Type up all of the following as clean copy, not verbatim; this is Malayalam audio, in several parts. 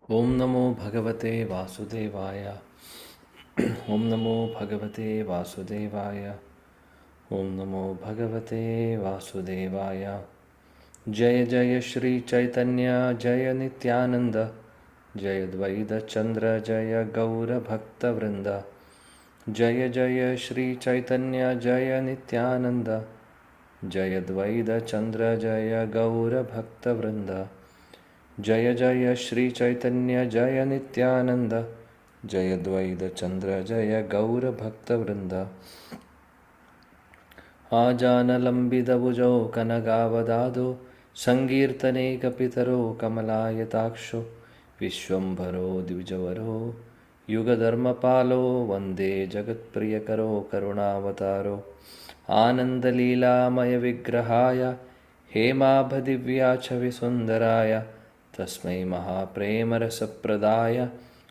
ओम नमो भगवते वासुदेवाय। ओम नमो भगवते वासुदेवाय। ओम नमो भगवते वासुदेवाय। जय जय श्री चैतन्य जय नित्यानंद, जय द्वैत चंद्र जय गौर भक्तवृंद। जय जय श्री चैतन्य जय नित्यानंद, जय द्वैत चंद्र जय गौर भक्तवृंद। जय जय श्री चैतन्य जय नित्यानंद, जय द्वैत चंद्र जय गौर भक्तवृंद। आजानलंबितभुजौ कनकावदादो, संकीर्तनैकपितरो कमलायताक्षो, विश्वम्भरो द्विजवरो युगधर्मपालो, वन्दे जगत्प्रियकरो करुणावतारो। आनन्दलीलामयविग्रहाय हेमाभदिव्याच्छविसुन्दराय, तस्मै महाप्रेमरसप्रदाय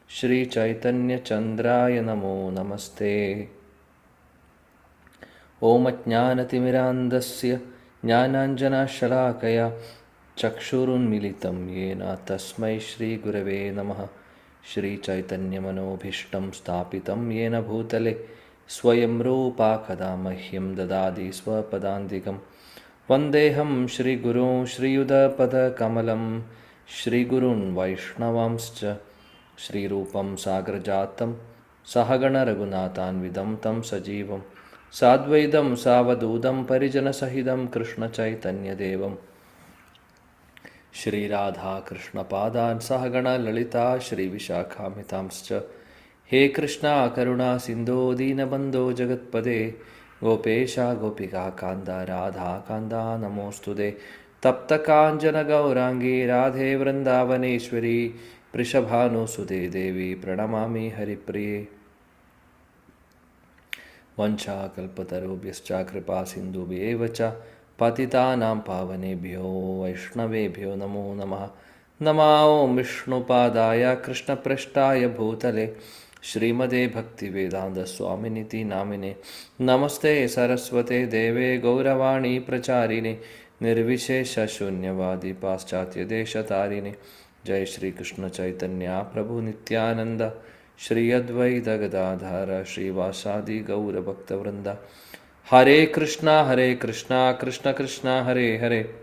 श्रीचैतन्यचन्द्राय नमो नमस्ते। ॐ अज्ञानतिमिरान्धस्य ज्ञानाञ्जनशलाकया चक्षुरुन्मिलितं येन तस्मै श्रीगुरवे नमः। श्रीचैतन्यमनोभीष्टं स्थापितं येन भूतले स्वयं रूपा कदा मह्यं ददाति स्वपदान्तिकं। वन्देऽहं श्रीगुरुं श्रीयुतपदकमलं, श्रीगुरून् वैष्णवांश्च श्रीरूपं साग्रजातं सहगणरघुनाथान्वितं तं सजीवं साद्वैतं सावधूतं परिजनसहितं कृष्णचैतन्यदेवं श्रीराधाकृष्णपादान् सहगणललिता श्रीविशाखामितांश्च। हे कृष्णा करुणा सिन्धो दीनबन्धो जगत्पदे, गोपेशा गोपिकाकान्त राधाकान्त नमोऽस्तुते। तप्तकाञ्चनगौराङ्गी राधे वृन्दावनेश्वरी, वृषभानुसुते देवी प्रणमामि हरिप्रिये। वंशाकल्पतरुभ्यश्च कृपा सिन्धुभ्येव च पतितानां पावनेभ्यो वैष्णवेभ्यो नमो नमः। नमः ॐ विष्णुपादाय कृष्णप्रेष्ठाय भूतले श्रीमते भक्तिवेदान्तस्वामिनिति नामिने। नमस्ते सरस्वते देवे गौरवाणी प्रचारिणे, निर्विशेषशून्यवादी पाश्चात्यदेशतारिणे। जय श्री कृष्ण चैतन्य प्रभु नित्यानंद, श्री अद्वैत गदाधर श्रीवासादि गौरभक्तवृंद। हरे कृष्णा कृष्ण कृष्णा हरे हरे,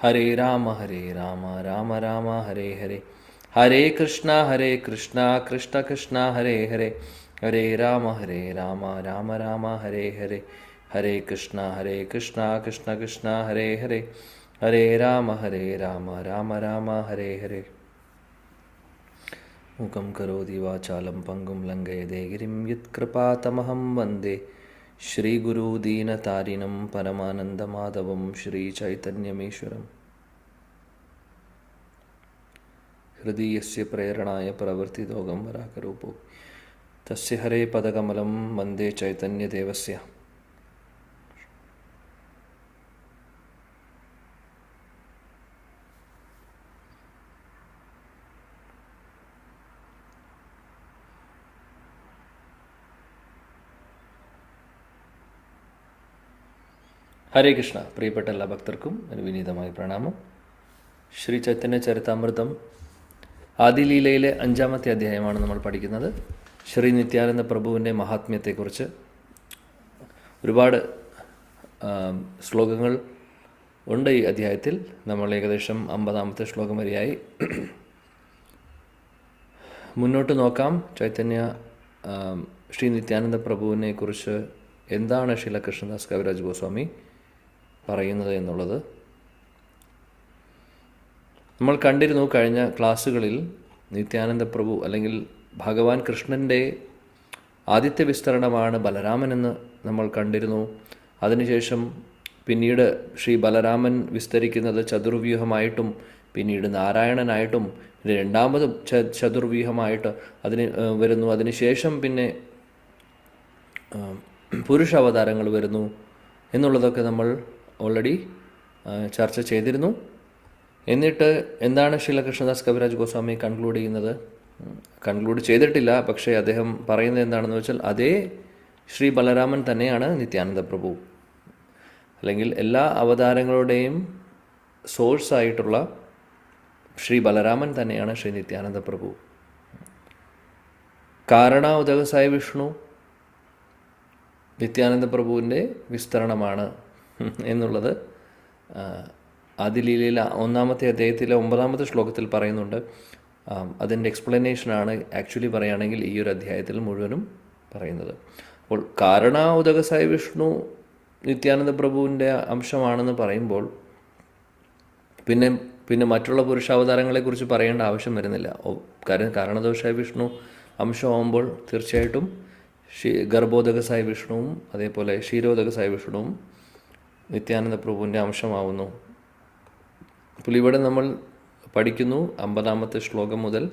हरे राम राम राम हरे हरे। हरे कृष्णा कृष्ण कृष्णा हरे हरे, हरे राम राम राम हरे हरे। हरे कृष्णा कृष्ण कृष्ण हरे हरे, हरे राम राम राम हरे हरे। मुखं करोति वाचालं पंगुं लङ्घयते गिरिं, यत्कृपातमहं वन्दे श्रीगुरुदीनतारिणं परमानन्दमाधवं श्रीचैतन्यमीश्वरम्। हृदीयस्य प्रेरणाय प्रवर्तितोऽहं वराकरूपो, तस्य हरे पदकमलं वन्दे चैतन्यदेवस्य। ഹരേ കൃഷ്ണ. പ്രിയപ്പെട്ട എല്ലാ ഭക്തർക്കും ഒരു വിനീതമായ പ്രണാമം. ശ്രീ ചൈതന്യ ചരിതാമൃതം ആദിലീലയിലെ 5-ാമത്തെ അധ്യായമാണ് നമ്മൾ പഠിക്കുന്നത്. ശ്രീ നിത്യാനന്ദ പ്രഭുവിൻ്റെ മഹാത്മ്യത്തെക്കുറിച്ച് ഒരുപാട് ശ്ലോകങ്ങൾ ഉണ്ട് ഈ അധ്യായത്തിൽ. നമ്മൾ ഏകദേശം 50-ാമത്തെ ശ്ലോകം വരെയായി. മുന്നോട്ട് നോക്കാം. ചൈതന്യ ശ്രീ നിത്യാനന്ദ പ്രഭുവിനെ കുറിച്ച് എന്താണ് ശ്രീല കൃഷ്ണദാസ് കവിരാജ് ഗോസ്വാമി പറയുന്നത് എന്നുള്ളത് നമ്മൾ കണ്ടിരുന്നു. കഴിഞ്ഞ ക്ലാസ്സുകളിൽ നിത്യാനന്ദ പ്രഭു അല്ലെങ്കിൽ ഭഗവാൻ കൃഷ്ണൻ്റെ ആദ്യത്തെ വിസ്തരണമാണ് ബലരാമനെന്ന് നമ്മൾ കണ്ടിരുന്നു. അതിനുശേഷം പിന്നീട് ശ്രീ ബലരാമൻ വിസ്തരിക്കുന്നത് ചതുർവ്യൂഹമായിട്ടും പിന്നീട് നാരായണനായിട്ടും പിന്നെ രണ്ടാമതും ചതുർവ്യൂഹമായിട്ട് വരുന്നു. അതിനുശേഷം പിന്നെ പുരുഷ അവതാരങ്ങൾ വരുന്നു എന്നുള്ളതൊക്കെ നമ്മൾ ഓൾറെഡി ചർച്ച ചെയ്തിരുന്നു. എന്നിട്ട് എന്താണ് ശ്രീല കൃഷ്ണദാസ് കവിരാജ് ഗോസ്വാമി കൺക്ലൂഡ് ചെയ്യുന്നത്? കൺക്ലൂഡ് ചെയ്തിട്ടില്ല, പക്ഷേ അദ്ദേഹം പറയുന്നത് എന്താണെന്ന് വെച്ചാൽ അതേ ശ്രീ ബലരാമൻ തന്നെയാണ് നിത്യാനന്ദ പ്രഭു. അല്ലെങ്കിൽ എല്ലാ അവതാരങ്ങളുടെയും സോഴ്സായിട്ടുള്ള ശ്രീ ബലരാമൻ തന്നെയാണ് ശ്രീ നിത്യാനന്ദ പ്രഭു. കാരണ ഉദകസായ വിഷ്ണു നിത്യാനന്ദ പ്രഭുവിൻ്റെ വിസ്തരണമാണ് എന്നുള്ളത് ആദിലീലയിലെ 1-ാമത്തെ അധ്യായത്തിലെ 9-ാമത്തെ ശ്ലോകത്തിൽ പറയുന്നുണ്ട്. അതിൻ്റെ എക്സ്പ്ലനേഷനാണ് ആക്ച്വലി പറയുകയാണെങ്കിൽ ഈ ഒരു അധ്യായത്തിൽ മുഴുവനും പറയുന്നത്. അപ്പോൾ കാരണ ഉദകസായ വിഷ്ണു നിത്യാനന്ദ പ്രഭുവിൻ്റെ അംശമാണെന്ന് പറയുമ്പോൾ പിന്നെ മറ്റുള്ള പുരുഷാവതാരങ്ങളെക്കുറിച്ച് പറയേണ്ട ആവശ്യം വരുന്നില്ല. കാരണദോഷായ വിഷ്ണു അംശമാകുമ്പോൾ തീർച്ചയായിട്ടും ഗർഭോദകസായ വിഷ്ണുവും അതേപോലെ ക്ഷീരോദകസായ വിഷ്ണുവും നിത്യാനന്ദ പ്രഭുവിൻ്റെ അംശമാവുന്നു. അപ്പോൾ ഇവിടെ നമ്മൾ പഠിക്കുന്നു 50-ാമത്തെ ശ്ലോകം മുതൽ,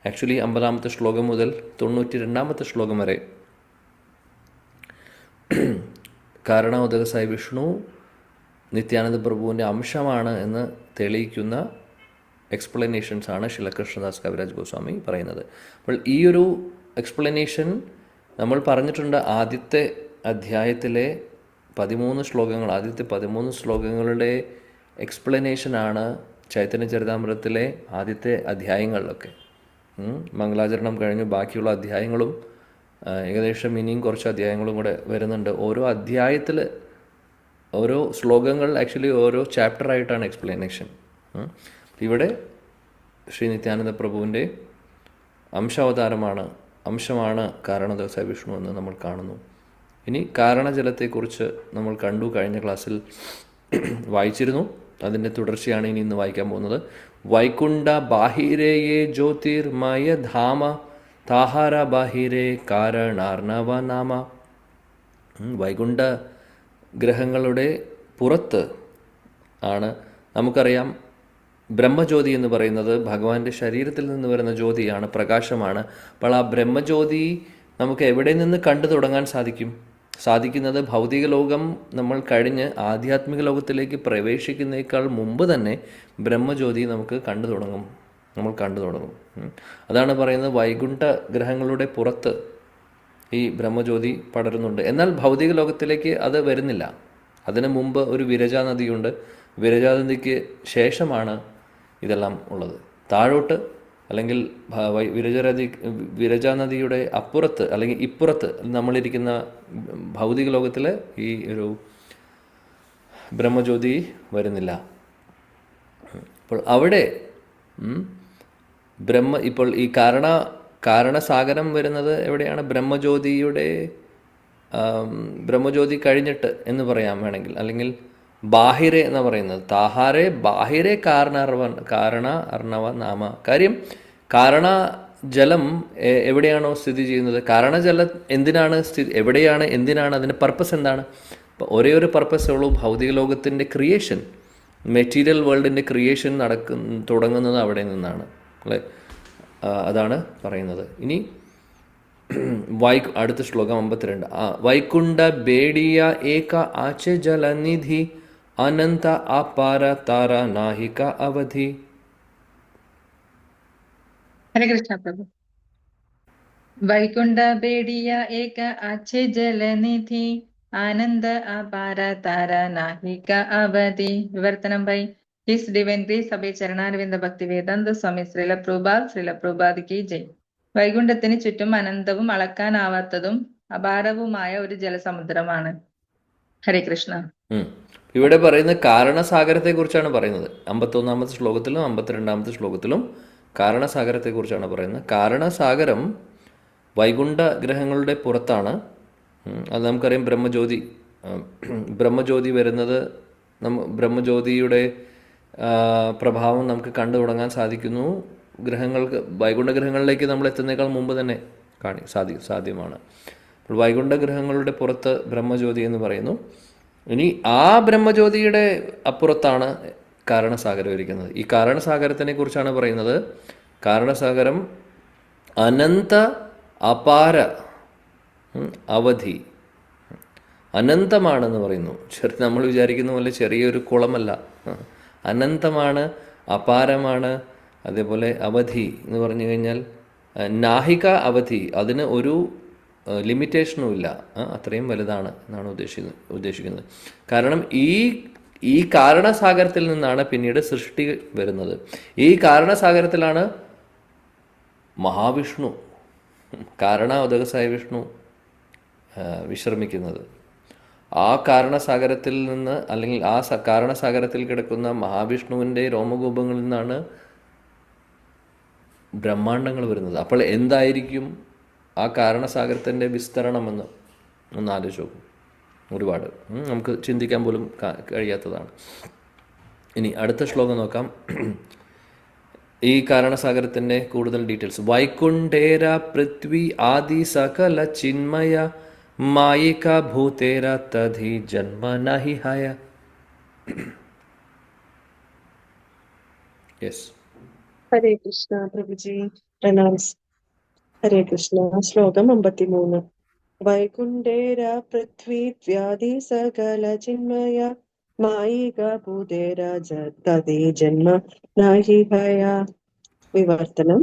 ആക്ച്വലി 50-ാമത്തെ ശ്ലോകം മുതൽ 92-ാമത്തെ ശ്ലോകം വരെ കാരണ ഉദകസായ വിഷ്ണു നിത്യാനന്ദ പ്രഭുവിൻ്റെ അംശമാണ് എന്ന് തെളിയിക്കുന്ന എക്സ്പ്ലനേഷൻസാണ് ശ്രീല കൃഷ്ണദാസ് കവിരാജ് ഗോസ്വാമി പറയുന്നത്. അപ്പോൾ ഈ ഒരു എക്സ്പ്ലനേഷൻ നമ്മൾ പറഞ്ഞിട്ടുണ്ട്. ആദ്യത്തെ അധ്യായത്തിലെ 13 ശ്ലോകങ്ങൾ, ആദ്യത്തെ 13 ശ്ലോകങ്ങളുടെ എക്സ്പ്ലനേഷനാണ് ചൈതന്യ ചരിതാമൃതത്തിലെ ആദ്യത്തെ അധ്യായങ്ങളിലൊക്കെ. മംഗളാചരണം കഴിഞ്ഞ് ബാക്കിയുള്ള അധ്യായങ്ങളും ഏകദേശം ഇനിയും കുറച്ച് അധ്യായങ്ങളും കൂടെ വരുന്നുണ്ട്. ഓരോ അധ്യായത്തിൽ ഓരോ ശ്ലോകങ്ങൾ ആക്ച്വലി ഓരോ ചാപ്റ്ററായിട്ടാണ് എക്സ്പ്ലനേഷൻ. ഇവിടെ ശ്രീ നിത്യാനന്ദ പ്രഭുവിൻ്റെ അംശമാണ് കാരണദോഷായ വിഷ്ണു എന്ന് നമ്മൾ കാണുന്നു. ഇനി കാരണജലത്തെക്കുറിച്ച് നമ്മൾ കണ്ടു, കഴിഞ്ഞ ക്ലാസ്സിൽ വായിച്ചിരുന്നു. അതിൻ്റെ തുടർച്ചയാണ് ഇന്ന് വായിക്കാൻ പോകുന്നത്. വൈകുണ്ഠ ബാഹിരേ ജ്യോതിർമയ ധാമ താഹാര ബാഹിരേ കാരണാർണവ നാമ. വൈകുണ്ഠ ഗ്രഹങ്ങളുടെ പുറത്ത് ആണ്, നമുക്കറിയാം ബ്രഹ്മജ്യോതി എന്ന് പറയുന്നത് ഭഗവാന്റെ ശരീരത്തിൽ നിന്ന് വരുന്ന ജ്യോതിയാണ്, പ്രകാശമാണ്. അപ്പോൾ ആ ബ്രഹ്മജ്യോതി നമുക്ക് എവിടെ നിന്ന് കണ്ടു തുടങ്ങാൻ സാധിക്കുന്നത് ഭൗതിക ലോകം നമ്മൾ കഴിഞ്ഞ് ആധ്യാത്മിക ലോകത്തിലേക്ക് പ്രവേശിക്കുന്നതിനേക്കാൾ മുമ്പ് തന്നെ ബ്രഹ്മജ്യോതി നമുക്ക് നമ്മൾ കണ്ടു തുടങ്ങും. അതാണ് പറയുന്നത് വൈകുണ്ഠ ഗ്രഹങ്ങളുടെ പുറത്ത് ഈ ബ്രഹ്മജ്യോതി പടരുന്നുണ്ട്. എന്നാൽ ഭൗതിക ലോകത്തിലേക്ക് അത് വരുന്നില്ല. അതിനു മുമ്പ് ഒരു വിരജാ നദിയുണ്ട്. വിരജാ നദിക്ക് ശേഷമാണ് ഇതെല്ലാം ഉള്ളത്. താഴോട്ട് അല്ലെങ്കിൽ വിരജാ നദിയുടെ അപ്പുറത്ത് അല്ലെങ്കിൽ ഇപ്പുറത്ത് നമ്മളിരിക്കുന്ന ഭൗതിക ലോകത്തിൽ ഈ ഒരു ബ്രഹ്മജ്യോതി വരുന്നില്ല. അപ്പോൾ അവിടെ ഇപ്പോൾ ഈ കാരണസാഗരം വരുന്നത് എവിടെയാണ്? ബ്രഹ്മജ്യോതി കഴിഞ്ഞിട്ട് എന്ന് പറയാൻ വേണമെങ്കിൽ, അല്ലെങ്കിൽ ബാഹിരെ എന്ന് പറയുന്നത് താഹാരെ ബാഹിരെ കാരണ അർണവ നാമ. കാര്യം കാരണജലം എവിടെയാണോ സ്ഥിതി ചെയ്യുന്നത്, കാരണജലം എന്തിനാണ് അതിൻ്റെ പർപ്പസ് എന്താണ്? അപ്പോൾ ഒരേ ഒരു പർപ്പസേ ഉള്ളൂ. ഭൗതിക ലോകത്തിൻ്റെ ക്രിയേഷൻ, മെറ്റീരിയൽ വേൾഡിൻ്റെ ക്രിയേഷൻ തുടങ്ങുന്നത് അവിടെ നിന്നാണ് അല്ലേ? അതാണ് പറയുന്നത്. ഇനി അടുത്ത ശ്ലോകം 52. വൈകുണ്ഠ ബേഡിയ ഏക ആചെ ജലനിധി അനന്ത അപാര താര നാഹിക അവധി. ഹരേ കൃഷ്ണ പ്രഭു. വൈകുണ്ഠ ബേഡിയ ഏക ആചെ ജലനിധി ആനന്ദ അപാര താര നാഹിക അവധി. വിവർത്തനം ബൈ ഹിസ് ഡിവൈൻ ഗ്രേസ് അഭയ ചരണാരവിന്ദ ഭക്തി വേദാന്ത സ്വാമി ശ്രീല പ്രഭുപാദ് കി ജയ്. വൈകുണ്ഠത്തിന് ചുറ്റും അനന്തവും അളക്കാനാവാത്തതും അപാരവുമായ ഒരു ജലസമുദ്രമാണ്. ഹരേ കൃഷ്ണ. ഇവിടെ പറയുന്ന കാരണസാഗരത്തെ കുറിച്ചാണ് പറയുന്നത്. 51-ാമത്തെ ശ്ലോകത്തിലും 52-ാമത്തെ ശ്ലോകത്തിലും കാരണസാഗരത്തെ കുറിച്ചാണ് പറയുന്നത്. കാരണസാഗരം വൈകുണ്ഠ ഗ്രഹങ്ങളുടെ പുറത്താണ്. അത് നമുക്കറിയാം. ബ്രഹ്മജ്യോതി വരുന്നത് ബ്രഹ്മജ്യോതിയുടെ പ്രഭാവം നമുക്ക് കണ്ടു തുടങ്ങാൻ സാധിക്കുന്നു. വൈകുണ്ഠ ഗ്രഹങ്ങളിലേക്ക് നമ്മൾ എത്തുന്നതിനേക്കാൾ മുമ്പ് തന്നെ സാധ്യമാണ്. അപ്പോൾ വൈകുണ്ഠ ഗ്രഹങ്ങളുടെ പുറത്ത് ബ്രഹ്മജ്യോതി എന്ന് പറയുന്നു. ഇനി ആ ബ്രഹ്മജ്യോതിയുടെ അപ്പുറത്താണ് കാരണസാഗരം ഇരിക്കുന്നത്. ഈ കാരണസാഗരത്തിനെ കുറിച്ചാണ് പറയുന്നത്. കാരണസാഗരം അനന്ത അപാര അവധി അനന്തമാണെന്ന് പറയുന്നു. നമ്മൾ വിചാരിക്കുന്ന പോലെ ചെറിയൊരു കുളമല്ല, അനന്തമാണ്, അപാരമാണ്. അതേപോലെ അവധി എന്ന് പറഞ്ഞു കഴിഞ്ഞാൽ നാഹിക അവധി, അതിന് ഒരു ലിമിറ്റേഷനും ഇല്ല, അത്രയും വലുതാണ് എന്നാണ് ഉദ്ദേശിക്കുന്നത്. കാരണം ഈ കാരണസാഗരത്തിൽ നിന്നാണ് പിന്നീട് സൃഷ്ടി വരുന്നത്. ഈ കാരണസാഗരത്തിലാണ് മഹാവിഷ്ണു, കാരണ ഉദകസായ വിഷ്ണു വിശ്രമിക്കുന്നത്. ആ കാരണസാഗരത്തിൽ നിന്ന്, അല്ലെങ്കിൽ ആ കാരണസാഗരത്തിൽ കിടക്കുന്ന മഹാവിഷ്ണുവിൻ്റെ രോമകൂപങ്ങളിൽ നിന്നാണ് ബ്രഹ്മാണ്ടങ്ങൾ വരുന്നത്. അപ്പോൾ എന്തായിരിക്കും ആ കാരണസാഗരത്തിൻ്റെ വിസ്തരണമെന്ന് ഒന്ന് ആലോചിച്ച് നോക്കും. ഒരുപാട് നമുക്ക് ചിന്തിക്കാൻ പോലും കഴിയാത്തതാണ്. ഇനി അടുത്ത ശ്ലോകം നോക്കാം. ഈ കാരണസാഗരത്തിൻ്റെ കൂടുതൽ ഡീറ്റെയിൽസ്. വൈകുണ്ഠേര പൃഥ്വി ആദി സകല ചിന്മയ മായിക ഭൂതേര തധി ജന്മ നഹി ഹയ. യെസ്. ഹരേ കൃഷ്ണ പ്രഭുജി, പ്രണാംസ്. ഹരേ കൃഷ്ണ. ശ്ലോകം 53. വൈകുണ്ഠേര പൃഥ്വി വ്യാധി സകല ചിന്മയ മായിക ഭൂതേര തദേ ജന്മ നാഹി ഭയ. വിവർത്തനം.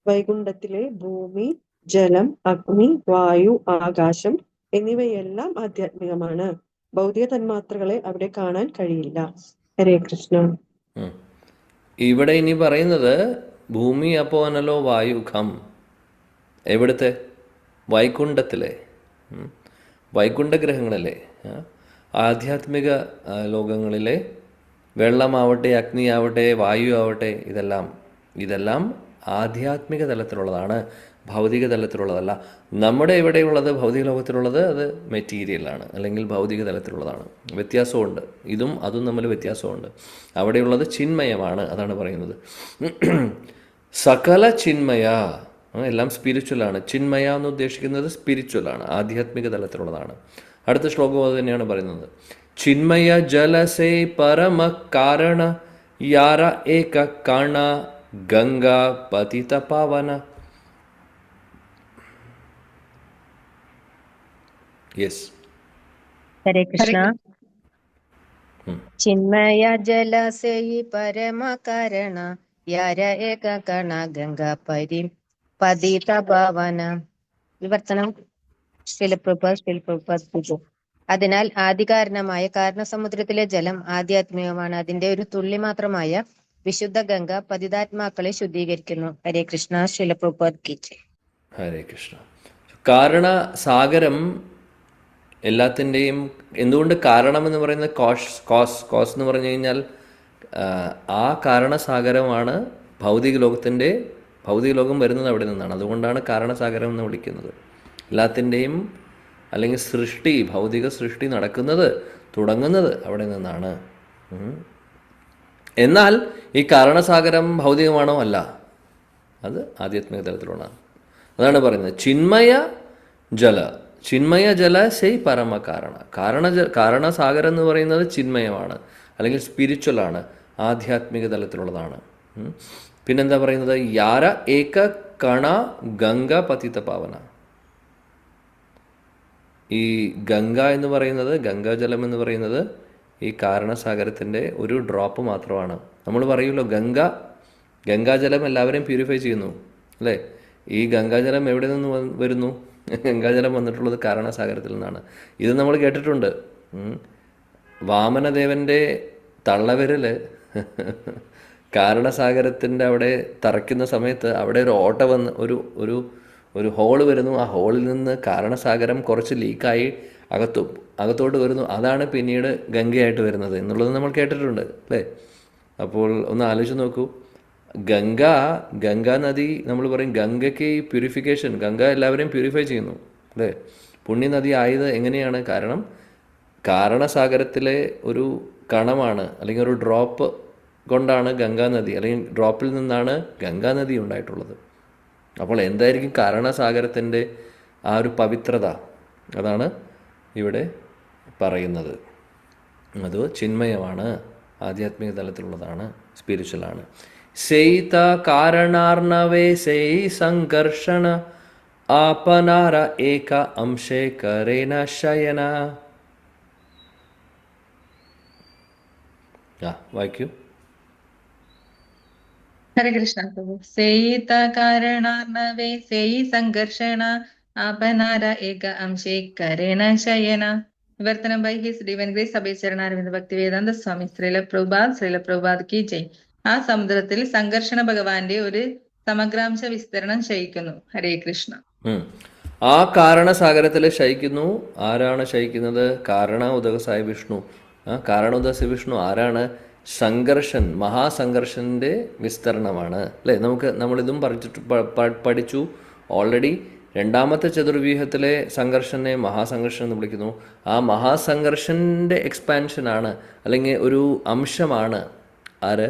വൈകുണ്ഠത്തിലെ ഭൂമി, ജലം, അഗ്നി, വായു, ആകാശം എന്നിവയെല്ലാം ആധ്യാത്മികമാണ്. ഭൗതിക തന്മാത്രകളെ അവിടെ കാണാൻ കഴിയില്ല. ഹരേ കൃഷ്ണ. ഇവിടെ ഇനി പറയുന്നത് ഭൂമി അപ്പോനലോ വായുഖം. എവിടുത്തെ? വൈകുണ്ഠത്തിലെ, വൈകുണ്ഠഗ്രഹങ്ങളിലെ, ആധ്യാത്മിക ലോകങ്ങളിലെ വെള്ളമാവട്ടെ, അഗ്നിയാവട്ടെ, വായു ആവട്ടെ, ഇതെല്ലാം ആധ്യാത്മിക തലത്തിലുള്ളതാണ്, ഭൗതിക തലത്തിലുള്ളതല്ല. നമ്മുടെ ഇവിടെയുള്ളത്, ഭൗതിക ലോകത്തിലുള്ളത്, അത് മെറ്റീരിയലാണ്, അല്ലെങ്കിൽ ഭൗതിക തലത്തിലുള്ളതാണ്. വ്യത്യാസമുണ്ട്. ഇതും അതും തമ്മിൽ വ്യത്യാസമുണ്ട്. അവിടെയുള്ളത് ചിന്മയമാണ്. അതാണ് പറയുന്നത്. സകല ചിന്മയ, എല്ലാം സ്പിരിച്വലാണ്. ചിന്മയ എന്ന് ഉദ്ദേശിക്കുന്നത് സ്പിരിച്വലാണ്, ആധ്യാത്മിക തലത്തിലുള്ളതാണ്. അടുത്ത ശ്ലോകം അത് തന്നെയാണ് പറയുന്നത്. ചിന്മയ ജലസേ പരമ കാരണ യാര ഏക കണ ഗംഗാ പതിത പാവന. യെസ്. ഹരേ കൃഷ്ണ. ചിന്മയ ജലസേ പരമ കാരണ യാര ഏക കണ ഗംഗാ പതിത പാവന. വിവർത്തനം. അതിനാൽ ആദികാരണമായ കാരണസമുദ്രത്തിലെ ജലം ആധ്യാത്മികമാണ്. അതിന്റെ ഒരു തുള്ളി മാത്രമായ വിശുദ്ധ ഗംഗ പതിതാത്മാക്കളെ ശുദ്ധീകരിക്കുന്നു. ഹരേ കൃഷ്ണ. ശിലപ്രഭുപാദ് കി ജയ്. ഹരേ കൃഷ്ണ. കാരണസാഗരം എല്ലാത്തിൻ്റെയും, എന്തുകൊണ്ട് കാരണം എന്ന് പറയുന്നത് കോസ് എന്ന് പറഞ്ഞു കഴിഞ്ഞാൽ ആ കാരണസാഗരമാണ് ഭൗതിക ലോകം വരുന്നത് അവിടെ നിന്നാണ്. അതുകൊണ്ടാണ് കാരണസാഗരം എന്ന് വിളിക്കുന്നത്. എല്ലാത്തിൻ്റെയും, അല്ലെങ്കിൽ സൃഷ്ടി, ഭൗതിക സൃഷ്ടി തുടങ്ങുന്നത് അവിടെ നിന്നാണ്. എന്നാൽ ഈ കാരണസാഗരം ഭൗതികമാണോ? അല്ല, അത് ആധ്യാത്മിക തലത്തിലുള്ളതാണ്. അതാണ് പറയുന്നത് ചിന്മയ ജല സൈ പരമ കാരണസാഗരം എന്ന് പറയുന്നത് ചിന്മയമാണ്, അല്ലെങ്കിൽ സ്പിരിച്വലാണ്, ആധ്യാത്മിക തലത്തിലുള്ളതാണ്. പിന്നെന്താ പറയുന്നത്? യാര ഏക കണ ഗംഗ പതിത പാവന. ഈ ഗംഗ എന്ന് പറയുന്നത്, ഗംഗാജലം എന്ന് പറയുന്നത് ഈ കാരണസാഗരത്തിൻ്റെ ഒരു ഡ്രോപ്പ് മാത്രമാണ്. നമ്മൾ പറയുമല്ലോ, ഗംഗാജലം എല്ലാവരെയും പ്യൂരിഫൈ ചെയ്യുന്നു, അല്ലേ? ഈ ഗംഗാജലം എവിടെ നിന്ന് വരുന്നു? ഗംഗാജലം വന്നിട്ടുള്ളത് കാരണസാഗരത്തിൽ നിന്നാണ്. ഇത് നമ്മൾ കേട്ടിട്ടുണ്ട്. വാമനദേവൻ്റെ തള്ളവിരൽ കാരണസാഗരത്തിൻ്റെ അവിടെ തറയ്ക്കുന്ന സമയത്ത് അവിടെ ഒരു ഓട്ട വന്ന് ഒരു ഹോള് വരുന്നു. ആ ഹോളിൽ നിന്ന് കാരണസാഗരം കുറച്ച് ലീക്കായി അകത്തോട്ട് വരുന്നു. അതാണ് പിന്നീട് ഗംഗയായിട്ട് വരുന്നത് എന്നുള്ളത് നമ്മൾ കേട്ടിട്ടുണ്ട്, അല്ലേ? അപ്പോൾ ഒന്ന് ആലോചിച്ച് നോക്കൂ. ഗംഗാ നദി, നമ്മൾ പറയും ഗംഗയ്ക്ക് പ്യൂരിഫിക്കേഷൻ, ഗംഗ എല്ലാവരെയും പ്യൂരിഫൈ ചെയ്യുന്നു, അല്ലേ? പുണ്യനദി ആയത് എങ്ങനെയാണ്? കാരണം കാരണസാഗരത്തിലെ ഒരു കണമാണ്, അല്ലെങ്കിൽ ഒരു ഡ്രോപ്പ് കൊണ്ടാണ് ഗംഗാനദി, അല്ലെങ്കിൽ ഡ്രോപ്പിൽ നിന്നാണ് ഗംഗാനദി ഉണ്ടായിട്ടുള്ളത്. അപ്പോൾ എന്തായിരിക്കും കാരണസാഗരത്തിൻ്റെ ആ ഒരു പവിത്രത? അതാണ് ഇവിടെ പറയുന്നത്. അത് ചിന്മയമാണ്, ആധ്യാത്മിക തലത്തിലുള്ളതാണ്, സ്പിരിച്വലാണ്. സെയ്ത കാരണാർണവേ സെയ് സംഘർഷണ ആപനാര ഏക അംശേ കരേന ശയന. വായിക്കൂ. ഹരേ കൃഷ്ണ പ്രഭു. സേയിത കാരണാർണവേ സേയി സംഘർഷണ ആപനാര ഏക അംശേ കരേണ ശയന. വിവർത്തനം by his divine grace Abhaycharanaravinda Bhaktivedanta Swami Srila Prabhupad കി ജയ്. ആ സമുദ്രത്തിൽ സംഘർഷണ ഭഗവാന്റെ ഒരു സമഗ്രാംശ വിസ്തരണം ശയിക്കുന്നു. ഹരേ കൃഷ്ണ. ആ കാരണസാഗരത്തിൽ ശയിക്കുന്നു. ആരാണ് ശയിക്കുന്നത്? കാരണ ഉദകസായ വിഷ്ണു. കാരണ ഉദകസായ വിഷ്ണു ആരാണ്? സംഘർഷൻ, മഹാസംഘർഷന്റെ വിസ്തരണമാണ് അല്ലേ? നമ്മളിതും പഠിച്ചു ഓൾറെഡി. രണ്ടാമത്തെ ചതുർവ്യൂഹത്തിലെ സംഘർഷനെ മഹാസംഘർഷൻ എന്ന് വിളിക്കുന്നു. ആ മഹാസംഘർഷന്റെ എക്സ്പാൻഷനാണ് അല്ലെങ്കിൽ ഒരു അംശമാണ് ആര്?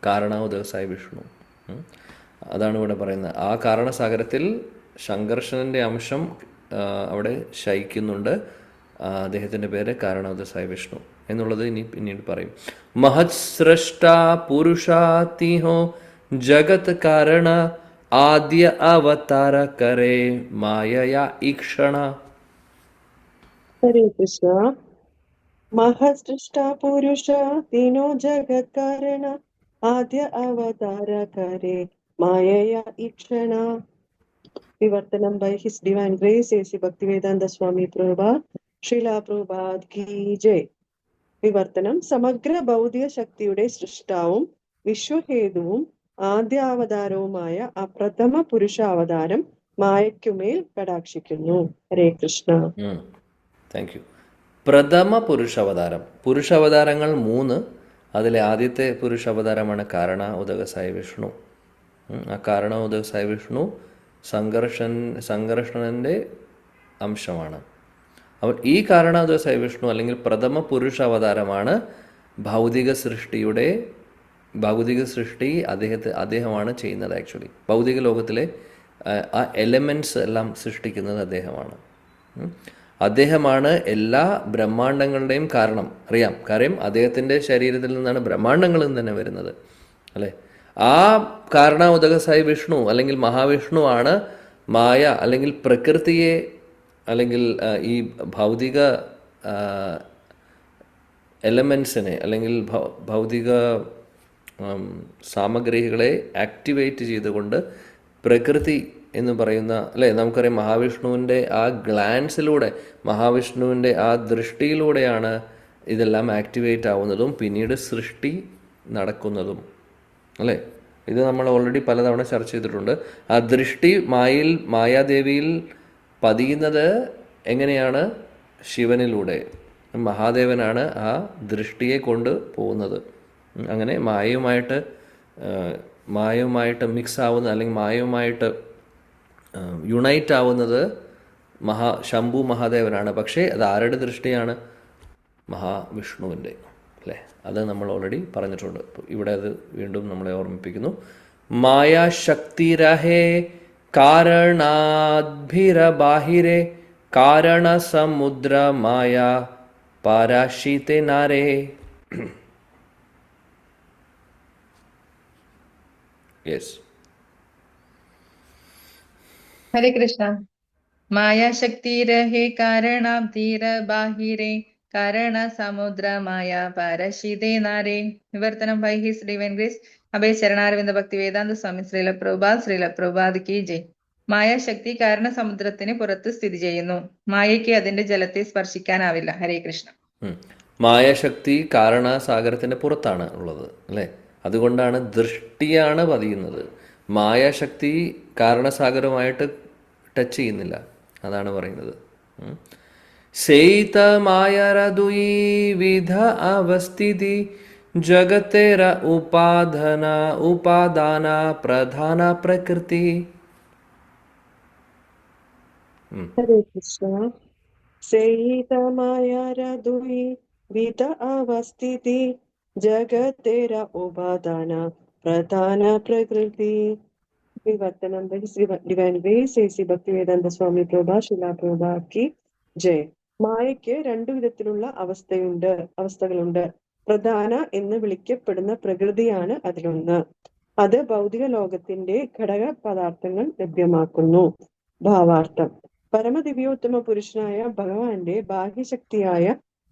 കാരണ ഉദകസായ വിഷ്ണു. അതാണ് ഇവിടെ പറയുന്നത്. ആ കാരണസാഗരത്തിൽ സംഘർഷന്റെ അംശം അവിടെ ശയിക്കുന്നുണ്ട്. അദ്ദേഹത്തിൻ്റെ പേര് കാരണോദസായ വിഷ്ണു എന്നുള്ളത് പിന്നീട് പറയും. മഹത് സൃഷ്ട പുരുഷാതിഹോ ജഗത് കാരണ ആദ്യ അവതാര കരേ മായയാ ഈക്ഷണ. ഹരേ കൃഷ്ണ. മഹസൃഷ്ട പുരുഷ തീനോ ജഗത് കാരണ ആദ്യ അവതാര കരേ മായയാ ഈക്ഷണ. വിവർത്തനം by his divine grace A C. Bhaktivedanta Swami Prabhupad Srila Prabhupad കി ജയ്. വിവർത്തനം: സമഗ്ര ഭൗതിക ശക്തിയുടെ സൃഷ്ടാവും വിശ്വഹേതുവും ആദ്യാവതാരവുമായ ആ പ്രഥമ പുരുഷാവതാരം മായയ്ക്കുമേൽ കടാക്ഷിക്കുന്നു. ഹരേ കൃഷ്ണ. Thank you. പ്രഥമ പുരുഷാവതാരം. പുരുഷാവതാരങ്ങൾ 3. അതിലെ ആദ്യത്തെ പുരുഷാവതാരമാണ് കാരണ ഉദകസായ വിഷ്ണു. ആ കാരണ ഉദകസായ വിഷ്ണു സംഘർഷണന്റെ അംശമാണ്. അപ്പോൾ ഈ കാരണ ഉദകസായ വിഷ്ണു അല്ലെങ്കിൽ പ്രഥമ പുരുഷ അവതാരമാണ് ഭൗതിക സൃഷ്ടി അദ്ദേഹമാണ് ചെയ്യുന്നത്. ആക്ച്വലി ഭൗതിക ലോകത്തിലെ ആ എലമെൻറ്റ്സ് എല്ലാം സൃഷ്ടിക്കുന്നത് അദ്ദേഹമാണ്. അദ്ദേഹമാണ് എല്ലാ ബ്രഹ്മാണ്ടങ്ങളുടെയും കാരണം. അറിയാം, കാര്യം അദ്ദേഹത്തിൻ്റെ ശരീരത്തിൽ നിന്നാണ് ബ്രഹ്മാണ്ടങ്ങളിൽ തന്നെ വരുന്നത് അല്ലേ? ആ കാരണ ഉദകസായ വിഷ്ണു അല്ലെങ്കിൽ മഹാവിഷ്ണു ആണ് മായ അല്ലെങ്കിൽ പ്രകൃതിയെ അല്ലെങ്കിൽ ഈ ഭൗതിക എലമെൻസിനെ അല്ലെങ്കിൽ ഭൗതിക സാമഗ്രികളെ ആക്ടിവേറ്റ് ചെയ്തുകൊണ്ട് പ്രകൃതി എന്ന് പറയുന്ന അല്ലേ, നമുക്കറിയാം മഹാവിഷ്ണുവിൻ്റെ ആ ഗ്ലാൻസിലൂടെ, മഹാവിഷ്ണുവിൻ്റെ ആ ദൃഷ്ടിയിലൂടെയാണ് ഇതെല്ലാം ആക്ടിവേറ്റ് ആവുന്നതും പിന്നീട് സൃഷ്ടി നടക്കുന്നതും അല്ലേ? ഇത് നമ്മൾ ഓൾറെഡി പലതവണ ചർച്ച ചെയ്തിട്ടുണ്ട്. ആ ദൃഷ്ടി മായാദേവിയിൽ പതിയുന്നത് എങ്ങനെയാണ്? ശിവനിലൂടെ. മഹാദേവനാണ് ആ ദൃഷ്ടിയെ കൊണ്ട് പോകുന്നത്. അങ്ങനെ മായയുമായിട്ട് മിക്സ് ആവുന്ന അല്ലെങ്കിൽ മായയുമായിട്ട് യുണൈറ്റ് ആവുന്നത് ശംഭു മഹാദേവനാണ്. പക്ഷേ അത് ആരുടെ ദൃഷ്ടിയാണ്? മഹാവിഷ്ണുവിൻ്റെ അല്ലേ? അത് നമ്മൾ ഓൾറെഡി പറഞ്ഞിട്ടുണ്ട്. ഇവിടെ അത് വീണ്ടും നമ്മളെ ഓർമ്മിപ്പിക്കുന്നു. മായാശക്തിരഹേ കാരണാദ്ഭിരബാഹിരേ കാരണസമുദ്ര മായാ പാരാശീതേ നാരേ. യെസ്. ഹരേ കൃഷ്ണ. മായാശക്തിരഹേ കാരണാബ്ധീര ബാഹിരേ കാരണ സമുദ്ര മായ പാരശീതേ നാരേ. വിവർത്തനം by his divine grace Abhaycharanaravinda Bhaktivedanta Swami Srila Prabhupad കി ജയ്. മായാശക്തി കാരണസമുദ്രത്തിന് പുറത്ത് സ്ഥിതി ചെയ്യുന്നു. മായയ്ക്ക് അതിന്റെ ജലത്തെ സ്പർശിക്കാനാവില്ല. ഹരേ കൃഷ്ണ. മായാശക്തി കാരണസാഗരത്തിന്റെ പുറത്താണ് ഉള്ളത് അല്ലേ? അതുകൊണ്ടാണ് ദൃഷ്ടിയാണ് പതിയുന്നത്. മായാശക്തി കാരണസാഗരമായിട്ട് ടച്ച് ചെയ്യുന്നില്ല. അതാണ് പറയുന്നത്. സേതമായരദുയി വിധ അവസ്ഥിതി ജഗത്തേര ഉപാദാന പ്രധാന പ്രകൃതി. ഹരേ കൃഷ്ണ. സേതമായരദുയി വിധ അവസ്ഥിതി ജഗത്തേര ഉപാദാന പ്രധാന പ്രകൃതി. വിവർത്തനം divine grace A C. Bhaktivedanta Swami Prabhupad Srila Prabhupad കി ജയ്. മായയ്ക്ക് 2 വിധത്തിലുള്ള അവസ്ഥകളുണ്ട്. പ്രധാന എന്ന് വിളിക്കപ്പെടുന്ന പ്രകൃതിയാണ് അതിലൊന്ന്. അത് ഭൗതിക ലോകത്തിന്റെ ഘടക പദാർത്ഥങ്ങൾ ലഭ്യമാക്കുന്നു. ഭാവാർത്ഥം: പരമദിവ്യോത്തമ പുരുഷനായ ഭഗവാന്റെ ബാഹ്യശക്തിയായ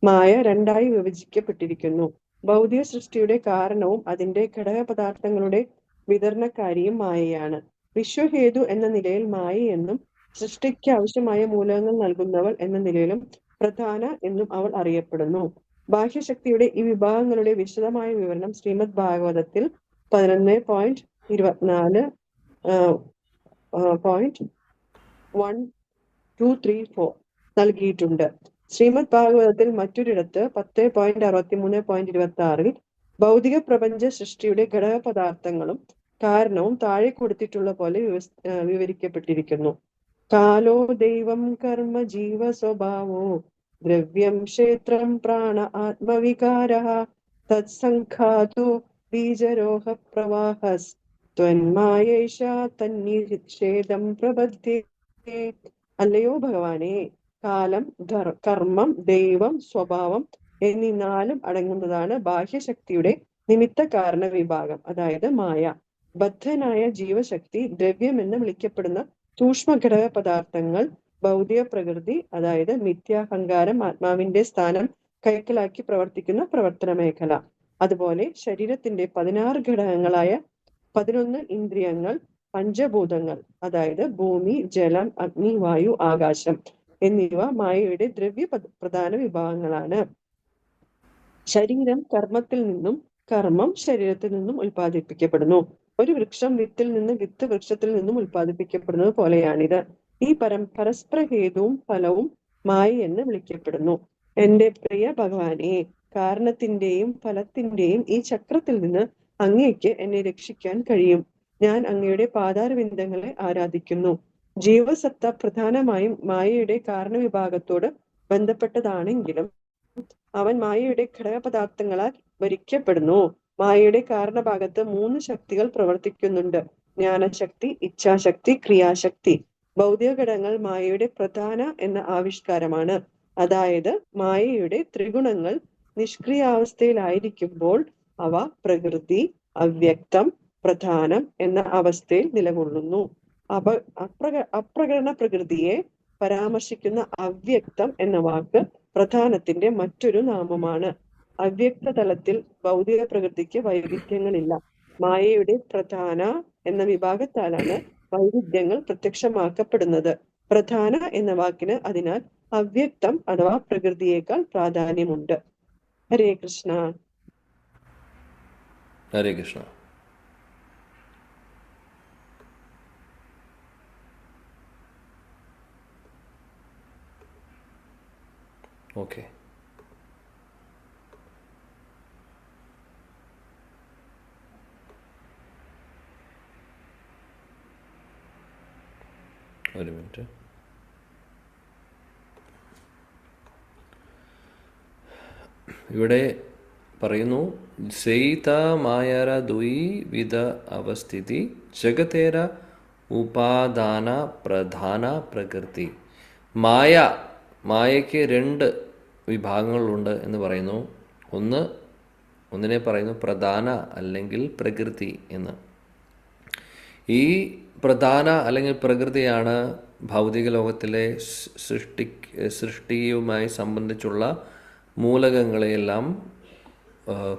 മായ 2ആയി വിഭജിക്കപ്പെട്ടിരിക്കുന്നു. ഭൗതിക സൃഷ്ടിയുടെ കാരണവും അതിന്റെ ഘടക പദാർത്ഥങ്ങളുടെ വിതരണക്കാരിയും മായയാണ്. വിശ്വഹേതു എന്ന നിലയിൽ മായയെന്നും സൃഷ്ടിക്ക് ആവശ്യമായ മൂലകങ്ങൾ നൽകുന്നവൾ എന്ന നിലയിലും പ്രധാന എന്നും അവൾ അറിയപ്പെടുന്നു. ബാഹ്യശക്തിയുടെ ഈ വിഭാഗങ്ങളുടെ വിശദമായ വിവരണം ശ്രീമദ് ഭാഗവതത്തിൽ 11.24.1, 2, 3, 4 നൽകിയിട്ടുണ്ട്. ശ്രീമദ് ഭാഗവതത്തിൽ മറ്റൊരിടത്ത് 10.63.26 ഭൗതിക പ്രപഞ്ച സൃഷ്ടിയുടെ ഘടക പദാർത്ഥങ്ങളും കാരണവും താഴെ കൊടുത്തിട്ടുള്ള പോലെ വിവരിക്കപ്പെട്ടിരിക്കുന്നു. കാലോ ദൈവം കർമ്മ ജീവ സ്വഭാവോ ദ്രവ്യം ക്ഷേത്രം പ്രാണ ആത്മവികാരഃ തത്സംഘാതോ ബീജരോഹ പ്രവാഹസ് ത്വന്മായൈഷ തന്നിഷേധം പ്രബദ്ധേ. അല്ലയോ ഭഗവാനെ, കാലം, കർമ്മം, ദൈവം, സ്വഭാവം എന്നീ നാലും അടങ്ങുന്നതാണ് ബാഹ്യശക്തിയുടെ നിമിത്ത കാരണ വിഭാഗം, അതായത് മായ. ബദ്ധനായ ജീവശക്തി, ദ്രവ്യം എന്ന് വിളിക്കപ്പെടുന്ന സൂക്ഷ്മ ഘടക പദാർത്ഥങ്ങൾ, ഭൗതിക പ്രകൃതി, അതായത് മിഥ്യാഹങ്കാരം, ആത്മാവിന്റെ സ്ഥാനം കൈക്കലാക്കി പ്രവർത്തിക്കുന്ന പ്രവർത്തന മേഖല. അതുപോലെ ശരീരത്തിന്റെ 16 ഘടകങ്ങളായ 11 ഇന്ദ്രിയങ്ങൾ, പഞ്ചഭൂതങ്ങൾ, അതായത് ഭൂമി, ജലം, അഗ്നി, വായു, ആകാശം എന്നിവ മായയുടെ ദ്രവ്യ പ്രധാന വിഭാഗങ്ങളാണ്. ശരീരം കർമ്മത്തിൽ നിന്നും, കർമ്മം ശരീരത്തിൽ നിന്നും ഉൽപ്പാദിപ്പിക്കപ്പെടുന്നു. ഒരു വൃക്ഷം വിത്തിൽ നിന്ന്, വിത്ത് വൃക്ഷത്തിൽ നിന്നും ഉൽപ്പാദിപ്പിക്കപ്പെടുന്നത് പോലെയാണിത്. ഈ പരസ്പര ഹേതുവും ഫലവും മായ എന്ന് വിളിക്കപ്പെടുന്നു. എന്റെ പ്രിയ ഭഗവാനെ, കാരണത്തിന്റെയും ഫലത്തിന്റെയും ഈ ചക്രത്തിൽ നിന്ന് അങ്ങേക്ക് എന്നെ രക്ഷിക്കാൻ കഴിയും. ഞാൻ അങ്ങയുടെ പാതാരവിന്ദങ്ങളെ ആരാധിക്കുന്നു. ജീവസത്ത പ്രധാനമായും മായയുടെ കാരണവിഭാഗത്തോട് ബന്ധപ്പെട്ടതാണെങ്കിലും അവൻ മായയുടെ ഘടകപദാർത്ഥങ്ങളാൽ ഭരിക്കപ്പെടുന്നു. മായയുടെ കാരണഭാഗത്ത് 3 ശക്തികൾ പ്രവർത്തിക്കുന്നുണ്ട്: ജ്ഞാനശക്തി, ഇച്ഛാശക്തി, ക്രിയാശക്തി. ഭൗതിക ഘടകങ്ങൾ മായയുടെ പ്രധാന എന്ന ആവിഷ്കാരമാണ്. അതായത് മായയുടെ ത്രിഗുണങ്ങൾ നിഷ്ക്രിയാവസ്ഥയിലായിരിക്കുമ്പോൾ അവ പ്രകൃതി, അവ്യക്തം, പ്രധാനം എന്ന അവസ്ഥയിൽ നിലകൊള്ളുന്നു. അപ്രകടന പ്രകൃതിയെ പരാമർശിക്കുന്ന അവ്യക്തം എന്ന വാക്ക് പ്രധാനത്തിന്റെ മറ്റൊരു നാമമാണ്. അവ്യക്ത തലത്തിൽ ഭൗതിക പ്രകൃതിക്ക് വൈവിധ്യങ്ങളില്ല. മായയുടെ പ്രധാന എന്ന വിഭാഗത്താലാണ് വൈവിധ്യങ്ങൾ പ്രത്യക്ഷമാക്കപ്പെടുന്നത്. പ്രധാന എന്ന വാക്കിന് അതിനാൽ അവ്യക്തം അഥവാ പ്രകൃതിയേക്കാൾ പ്രാധാന്യമുണ്ട്. ഹരേ കൃഷ്ണ. ഹരേ കൃഷ്ണ. ഓക്കെ, ഒരു മിനിറ്റ്. ഇവിടെ പറയുന്നു, സൈത മായര ദ്വിവിധ അവസ്ഥിതി ജഗതേര ഉപാദാന പ്രധാന പ്രകൃതി. മായയ്ക്ക് 2 വിഭാഗങ്ങളുണ്ട് എന്ന് പറയുന്നു. ഒന്നിനെ പറയുന്നു പ്രധാന അല്ലെങ്കിൽ പ്രകൃതി എന്ന്. ഈ പ്രധാന അല്ലെങ്കിൽ പ്രകൃതിയാണ് ഭൗതിക ലോകത്തിലെ സൃഷ്ടിയുമായി സംബന്ധിച്ചുള്ള മൂലകങ്ങളെയെല്ലാം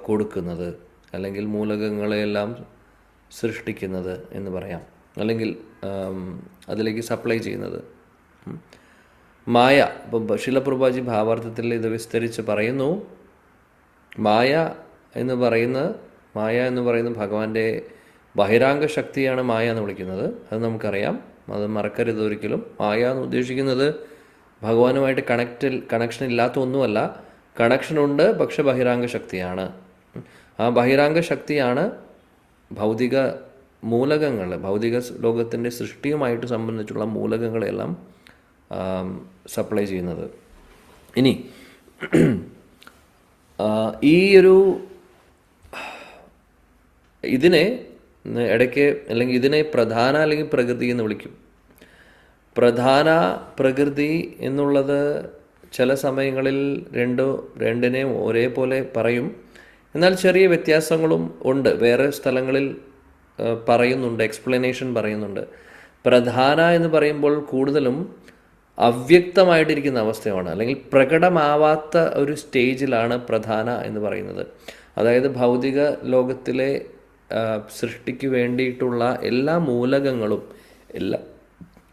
കൊടുക്കുന്നത്, അല്ലെങ്കിൽ മൂലകങ്ങളെയെല്ലാം സൃഷ്ടിക്കുന്നത് എന്ന് പറയാം, അല്ലെങ്കിൽ അതിലേക്ക് സപ്ലൈ ചെയ്യുന്നത്. മായ, ഇപ്പം ശിലപ്രഭുപാജി ഭാവാർത്ഥത്തിൽ ഇത് വിസ്തരിച്ച് പറയുന്നു. മായ എന്ന് പറയുന്ന ഭഗവാന്റെ ബഹിരാംഗ ശക്തിയാണ് മായ എന്ന് വിളിക്കുന്നത്. അത് നമുക്കറിയാം, അത് മറക്കരുത് ഒരിക്കലും. മായ എന്ന് ഉദ്ദേശിക്കുന്നത് ഭഗവാനുമായിട്ട് കണക്ഷൻ ഇല്ലാത്ത ഒന്നുമല്ല. കണക്ഷനുണ്ട്, പക്ഷെ ബഹിരാംഗ ശക്തിയാണ്. ആ ബഹിരാംഗ ശക്തിയാണ് ഭൗതിക മൂലകങ്ങൾ, ഭൗതിക ലോകത്തിൻ്റെ സൃഷ്ടിയുമായിട്ട് സംബന്ധിച്ചുള്ള മൂലകങ്ങളെല്ലാം സപ്ലൈ ചെയ്യുന്നത്. ഇനി ഇതിനെ ഇടയ്ക്ക് അല്ലെങ്കിൽ ഇതിനെ പ്രധാന അല്ലെങ്കിൽ പ്രകൃതി എന്ന് വിളിക്കും. പ്രധാന പ്രകൃതി എന്നുള്ളത് ചില സമയങ്ങളിൽ രണ്ടിനെയും ഒരേപോലെ പറയും, എന്നാൽ ചെറിയ വ്യത്യാസങ്ങളും ഉണ്ട്. വേറെ സ്ഥലങ്ങളിൽ പറയുന്നുണ്ട്, എക്സ്പ്ലനേഷൻ പറയുന്നുണ്ട്. പ്രധാന എന്ന് പറയുമ്പോൾ കൂടുതലും അവ്യക്തമായിട്ടിരിക്കുന്ന അവസ്ഥയാണ്, അല്ലെങ്കിൽ പ്രകടമാവാത്ത ഒരു സ്റ്റേജിലാണ് പ്രധാന എന്ന് പറയുന്നത്. അതായത് ഭൗതിക ലോകത്തിലെ സൃഷ്ടിക്ക് വേണ്ടിയിട്ടുള്ള എല്ലാ മൂലകങ്ങളും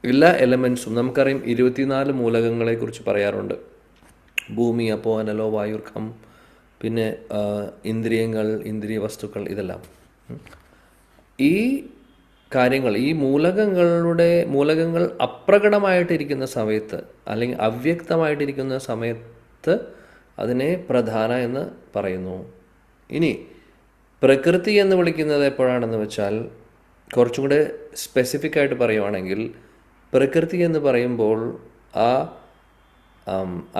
എല്ലാ എലമെൻസും നമുക്കറിയാം 24 മൂലകങ്ങളെക്കുറിച്ച് പറയാറുണ്ട്. ഭൂമി, അപ്പോ, അനലോ, വായുർഖം, പിന്നെ ഇന്ദ്രിയങ്ങൾ, ഇന്ദ്രിയ വസ്തുക്കൾ, ഇതെല്ലാം. ഈ കാര്യങ്ങൾ, ഈ മൂലകങ്ങൾ അപ്രകടമായിട്ടിരിക്കുന്ന സമയത്ത് അല്ലെങ്കിൽ അവ്യക്തമായിട്ടിരിക്കുന്ന സമയത്ത് അതിനെ പ്രധാന എന്ന് പറയുന്നു. ഇനി പ്രകൃതി എന്ന് വിളിക്കുന്നത് എപ്പോഴാണെന്ന് വെച്ചാൽ, കുറച്ചും കൂടെ സ്പെസിഫിക് ആയിട്ട് പറയുവാണെങ്കിൽ, പ്രകൃതി എന്ന് പറയുമ്പോൾ ആ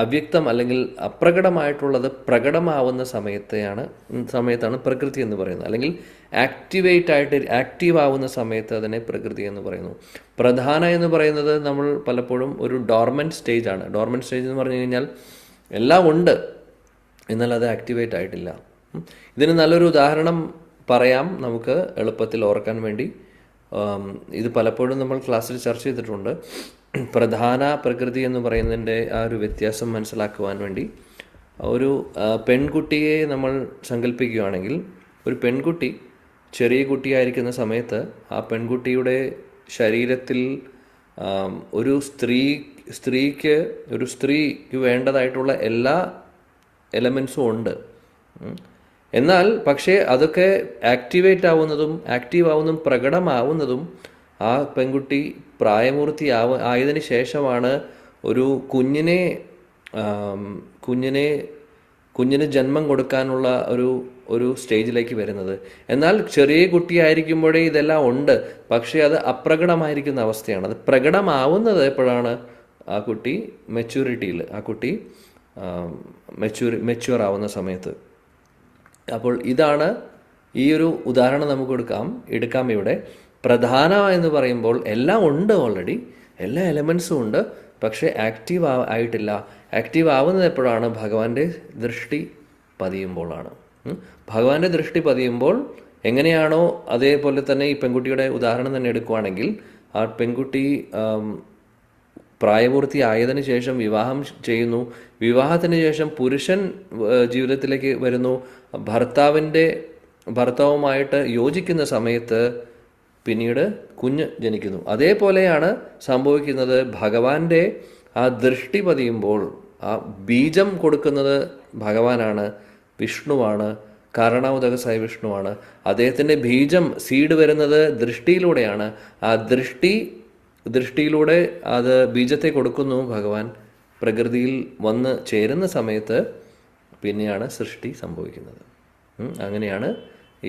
അവ്യക്തം അല്ലെങ്കിൽ അപ്രകടമായിട്ടുള്ളത് പ്രകടമാവുന്ന സമയത്താണ് പ്രകൃതി എന്ന് പറയുന്നത്. അല്ലെങ്കിൽ ആക്റ്റീവ് ആവുന്ന സമയത്ത് അതിനെ പ്രകൃതി എന്ന് പറയുന്നു. പ്രധാന എന്ന് പറയുന്നത് നമ്മൾ പലപ്പോഴും ഒരു ഡോർമെൻറ്റ് സ്റ്റേജാണ്. ഡോർമെൻറ്റ് സ്റ്റേജ് എന്ന് പറഞ്ഞു കഴിഞ്ഞാൽ എല്ലാം ഉണ്ട്, എന്നാൽ അത് ആക്ടിവേറ്റ് ആയിട്ടില്ല. ഇതിന് നല്ലൊരു ഉദാഹരണം പറയാം നമുക്ക് എളുപ്പത്തിൽ ഓർക്കാൻ വേണ്ടി. ഇത് പലപ്പോഴും നമ്മൾ ക്ലാസ്സിൽ ചർച്ച ചെയ്തിട്ടുണ്ട്. പ്രധാന പ്രകൃതി എന്ന് പറയുന്നതിൻ്റെ ആ ഒരു വ്യത്യാസം മനസ്സിലാക്കുവാൻ വേണ്ടി ഒരു പെൺകുട്ടിയെ നമ്മൾ സങ്കല്പിക്കുകയാണെങ്കിൽ, ഒരു പെൺകുട്ടി ചെറിയ കുട്ടിയായിരിക്കുന്ന സമയത്ത് ആ പെൺകുട്ടിയുടെ ശരീരത്തിൽ ഒരു സ്ത്രീക്ക് വേണ്ടതായിട്ടുള്ള എല്ലാ എലമെൻസും ഉണ്ട്. എന്നാൽ പക്ഷേ അതൊക്കെ ആക്റ്റീവ് ആവുന്നതും പ്രകടമാവുന്നതും ആ പെൺകുട്ടി പ്രായപൂർത്തി ആയതിന് ശേഷമാണ് ഒരു കുഞ്ഞിന് ജന്മം കൊടുക്കാനുള്ള ഒരു സ്റ്റേജിലേക്ക് വരുന്നത്. എന്നാൽ ചെറിയ കുട്ടിയായിരിക്കുമ്പോഴേ ഇതെല്ലാം ഉണ്ട്, പക്ഷേ അത് അപ്രകടമായിരിക്കുന്ന അവസ്ഥയാണ്. അത് പ്രകടമാവുന്നത് എപ്പോഴാണ്? ആ കുട്ടി മെച്യൂർ ആവുന്ന സമയത്ത്. അപ്പോൾ ഇതാണ് ഈ ഒരു ഉദാഹരണം നമുക്ക് എടുക്കാം ഇവിടെ. പ്രധാന എന്ന് പറയുമ്പോൾ എല്ലാം ഉണ്ട്, ഓൾറെഡി എല്ലാ എലമെൻസും ഉണ്ട്, പക്ഷേ ആക്റ്റീവ് ആയിട്ടില്ല. ആക്റ്റീവ് ആവുന്നത് എപ്പോഴാണ്? ഭഗവാന്റെ ദൃഷ്ടി പതിയുമ്പോഴാണ്. ഭഗവാന്റെ ദൃഷ്ടി പതിയുമ്പോൾ എങ്ങനെയാണോ, അതേപോലെ തന്നെ ഈ പെൺകുട്ടിയുടെ ഉദാഹരണം തന്നെ എടുക്കുകയാണെങ്കിൽ, ആ പെൺകുട്ടി പ്രായപൂർത്തി ആയതിനു ശേഷം വിവാഹം ചെയ്യുന്നു. വിവാഹത്തിന് ശേഷം പുരുഷൻ ജീവിതത്തിലേക്ക് വരുന്നു. ഭർത്താവുമായിട്ട് യോജിക്കുന്ന സമയത്ത് പിന്നീട് കുഞ്ഞ് ജനിക്കുന്നു. അതേപോലെയാണ് സംഭവിക്കുന്നത്. ഭഗവാന്റെ ആ ദൃഷ്ടി പതിയുമ്പോൾ ആ ബീജം കൊടുക്കുന്നത് ഭഗവാനാണ്, വിഷ്ണുവാണ്, കാരണോദകസായ വിഷ്ണുവാണ്. അദ്ദേഹത്തിൻ്റെ ബീജം സീഡ് വരുന്നത് ദൃഷ്ടിയിലൂടെയാണ്. ആ ദൃഷ്ടിയിലൂടെ അത് ബീജത്തെ കൊടുക്കുന്നു ഭഗവാൻ. പ്രകൃതിയിൽ വന്ന് ചേരുന്ന സമയത്ത് പിന്നെയാണ് സൃഷ്ടി സംഭവിക്കുന്നത്. അങ്ങനെയാണ്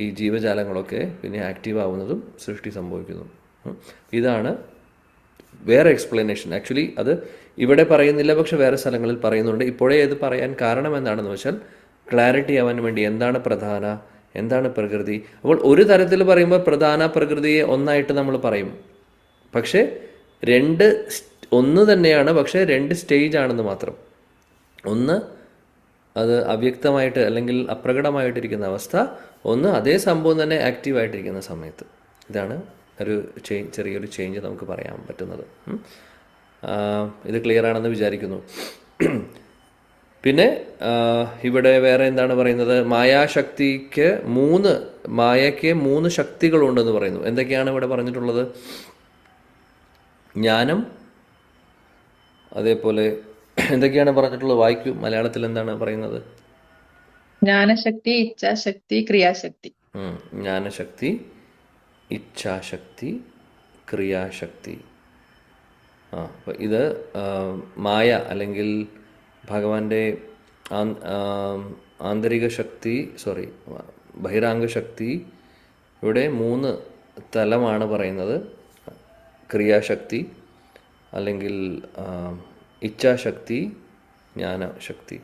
ഈ ജീവജാലങ്ങളൊക്കെ പിന്നെ ആക്റ്റീവ് ആവുന്നതും സൃഷ്ടി സംഭവിക്കുന്നതും. ഇതാണ് വേറെ എക്സ്പ്ലനേഷൻ. ആക്ച്വലി അത് ഇവിടെ പറയുന്നില്ല, പക്ഷെ വേറെ സ്ഥലങ്ങളിൽ പറയുന്നുണ്ട്. ഇപ്പോഴേ ഇത് പറയാൻ കാരണം എന്താണെന്ന് വെച്ചാൽ ക്ലാരിറ്റി ആവാൻ വേണ്ടി. എന്താണ് പ്രധാന, എന്താണ് പ്രകൃതി? അപ്പോൾ ഒരു തരത്തിൽ പറയുമ്പോൾ പ്രധാന പ്രകൃതിയെ ഒന്നായിട്ട് നമ്മൾ പറയും, പക്ഷേ ഒന്ന് തന്നെയാണ്, പക്ഷേ 2 സ്റ്റേജ് ആണെന്ന് മാത്രം. ഒന്ന് അത് അവ്യക്തമായിട്ട് അല്ലെങ്കിൽ അപ്രകടമായിട്ടിരിക്കുന്ന അവസ്ഥ, ഒന്ന് അതേ സംഭവം തന്നെ ആക്റ്റീവായിട്ടിരിക്കുന്ന സമയത്ത്. ഇതാണ് ഒരു ചെറിയൊരു ചേഞ്ച് നമുക്ക് പറയാൻ പറ്റുന്നത്. ഇത് ക്ലിയർ ആണെന്ന് വിചാരിക്കുന്നു. പിന്നെ ഇവിടെ വേറെ എന്താണ് പറയുന്നത്? മായയ്ക്ക് 3 ശക്തികളുണ്ടെന്ന് പറയുന്നു. എന്തൊക്കെയാണ് ഇവിടെ പറഞ്ഞിട്ടുള്ളത്? ജ്ഞാനം, അതേപോലെ എന്തൊക്കെയാണ് പറഞ്ഞിട്ടുള്ളത്? വായിക്കൂ, മലയാളത്തിൽ എന്താണ് പറയുന്നത്? ജ്ഞാനശക്തി, ഇച്ഛാശക്തി, ക്രിയാശക്തി. ജ്ഞാനശക്തി, ഇച്ഛാശക്തി, ക്രിയാശക്തി. അപ്പോൾ ഇത് മായ അല്ലെങ്കിൽ ഭഗവാന്റെ ആന്തരിക ശക്തി, ബഹിരാംഗ ശക്തി. ഇവിടെ 3 തലമാണ് പറയുന്നത്. ക്രിയാശക്തി അല്ലെങ്കിൽ ഇച്ഛാശക്തി, ജ്ഞാനശക്തി.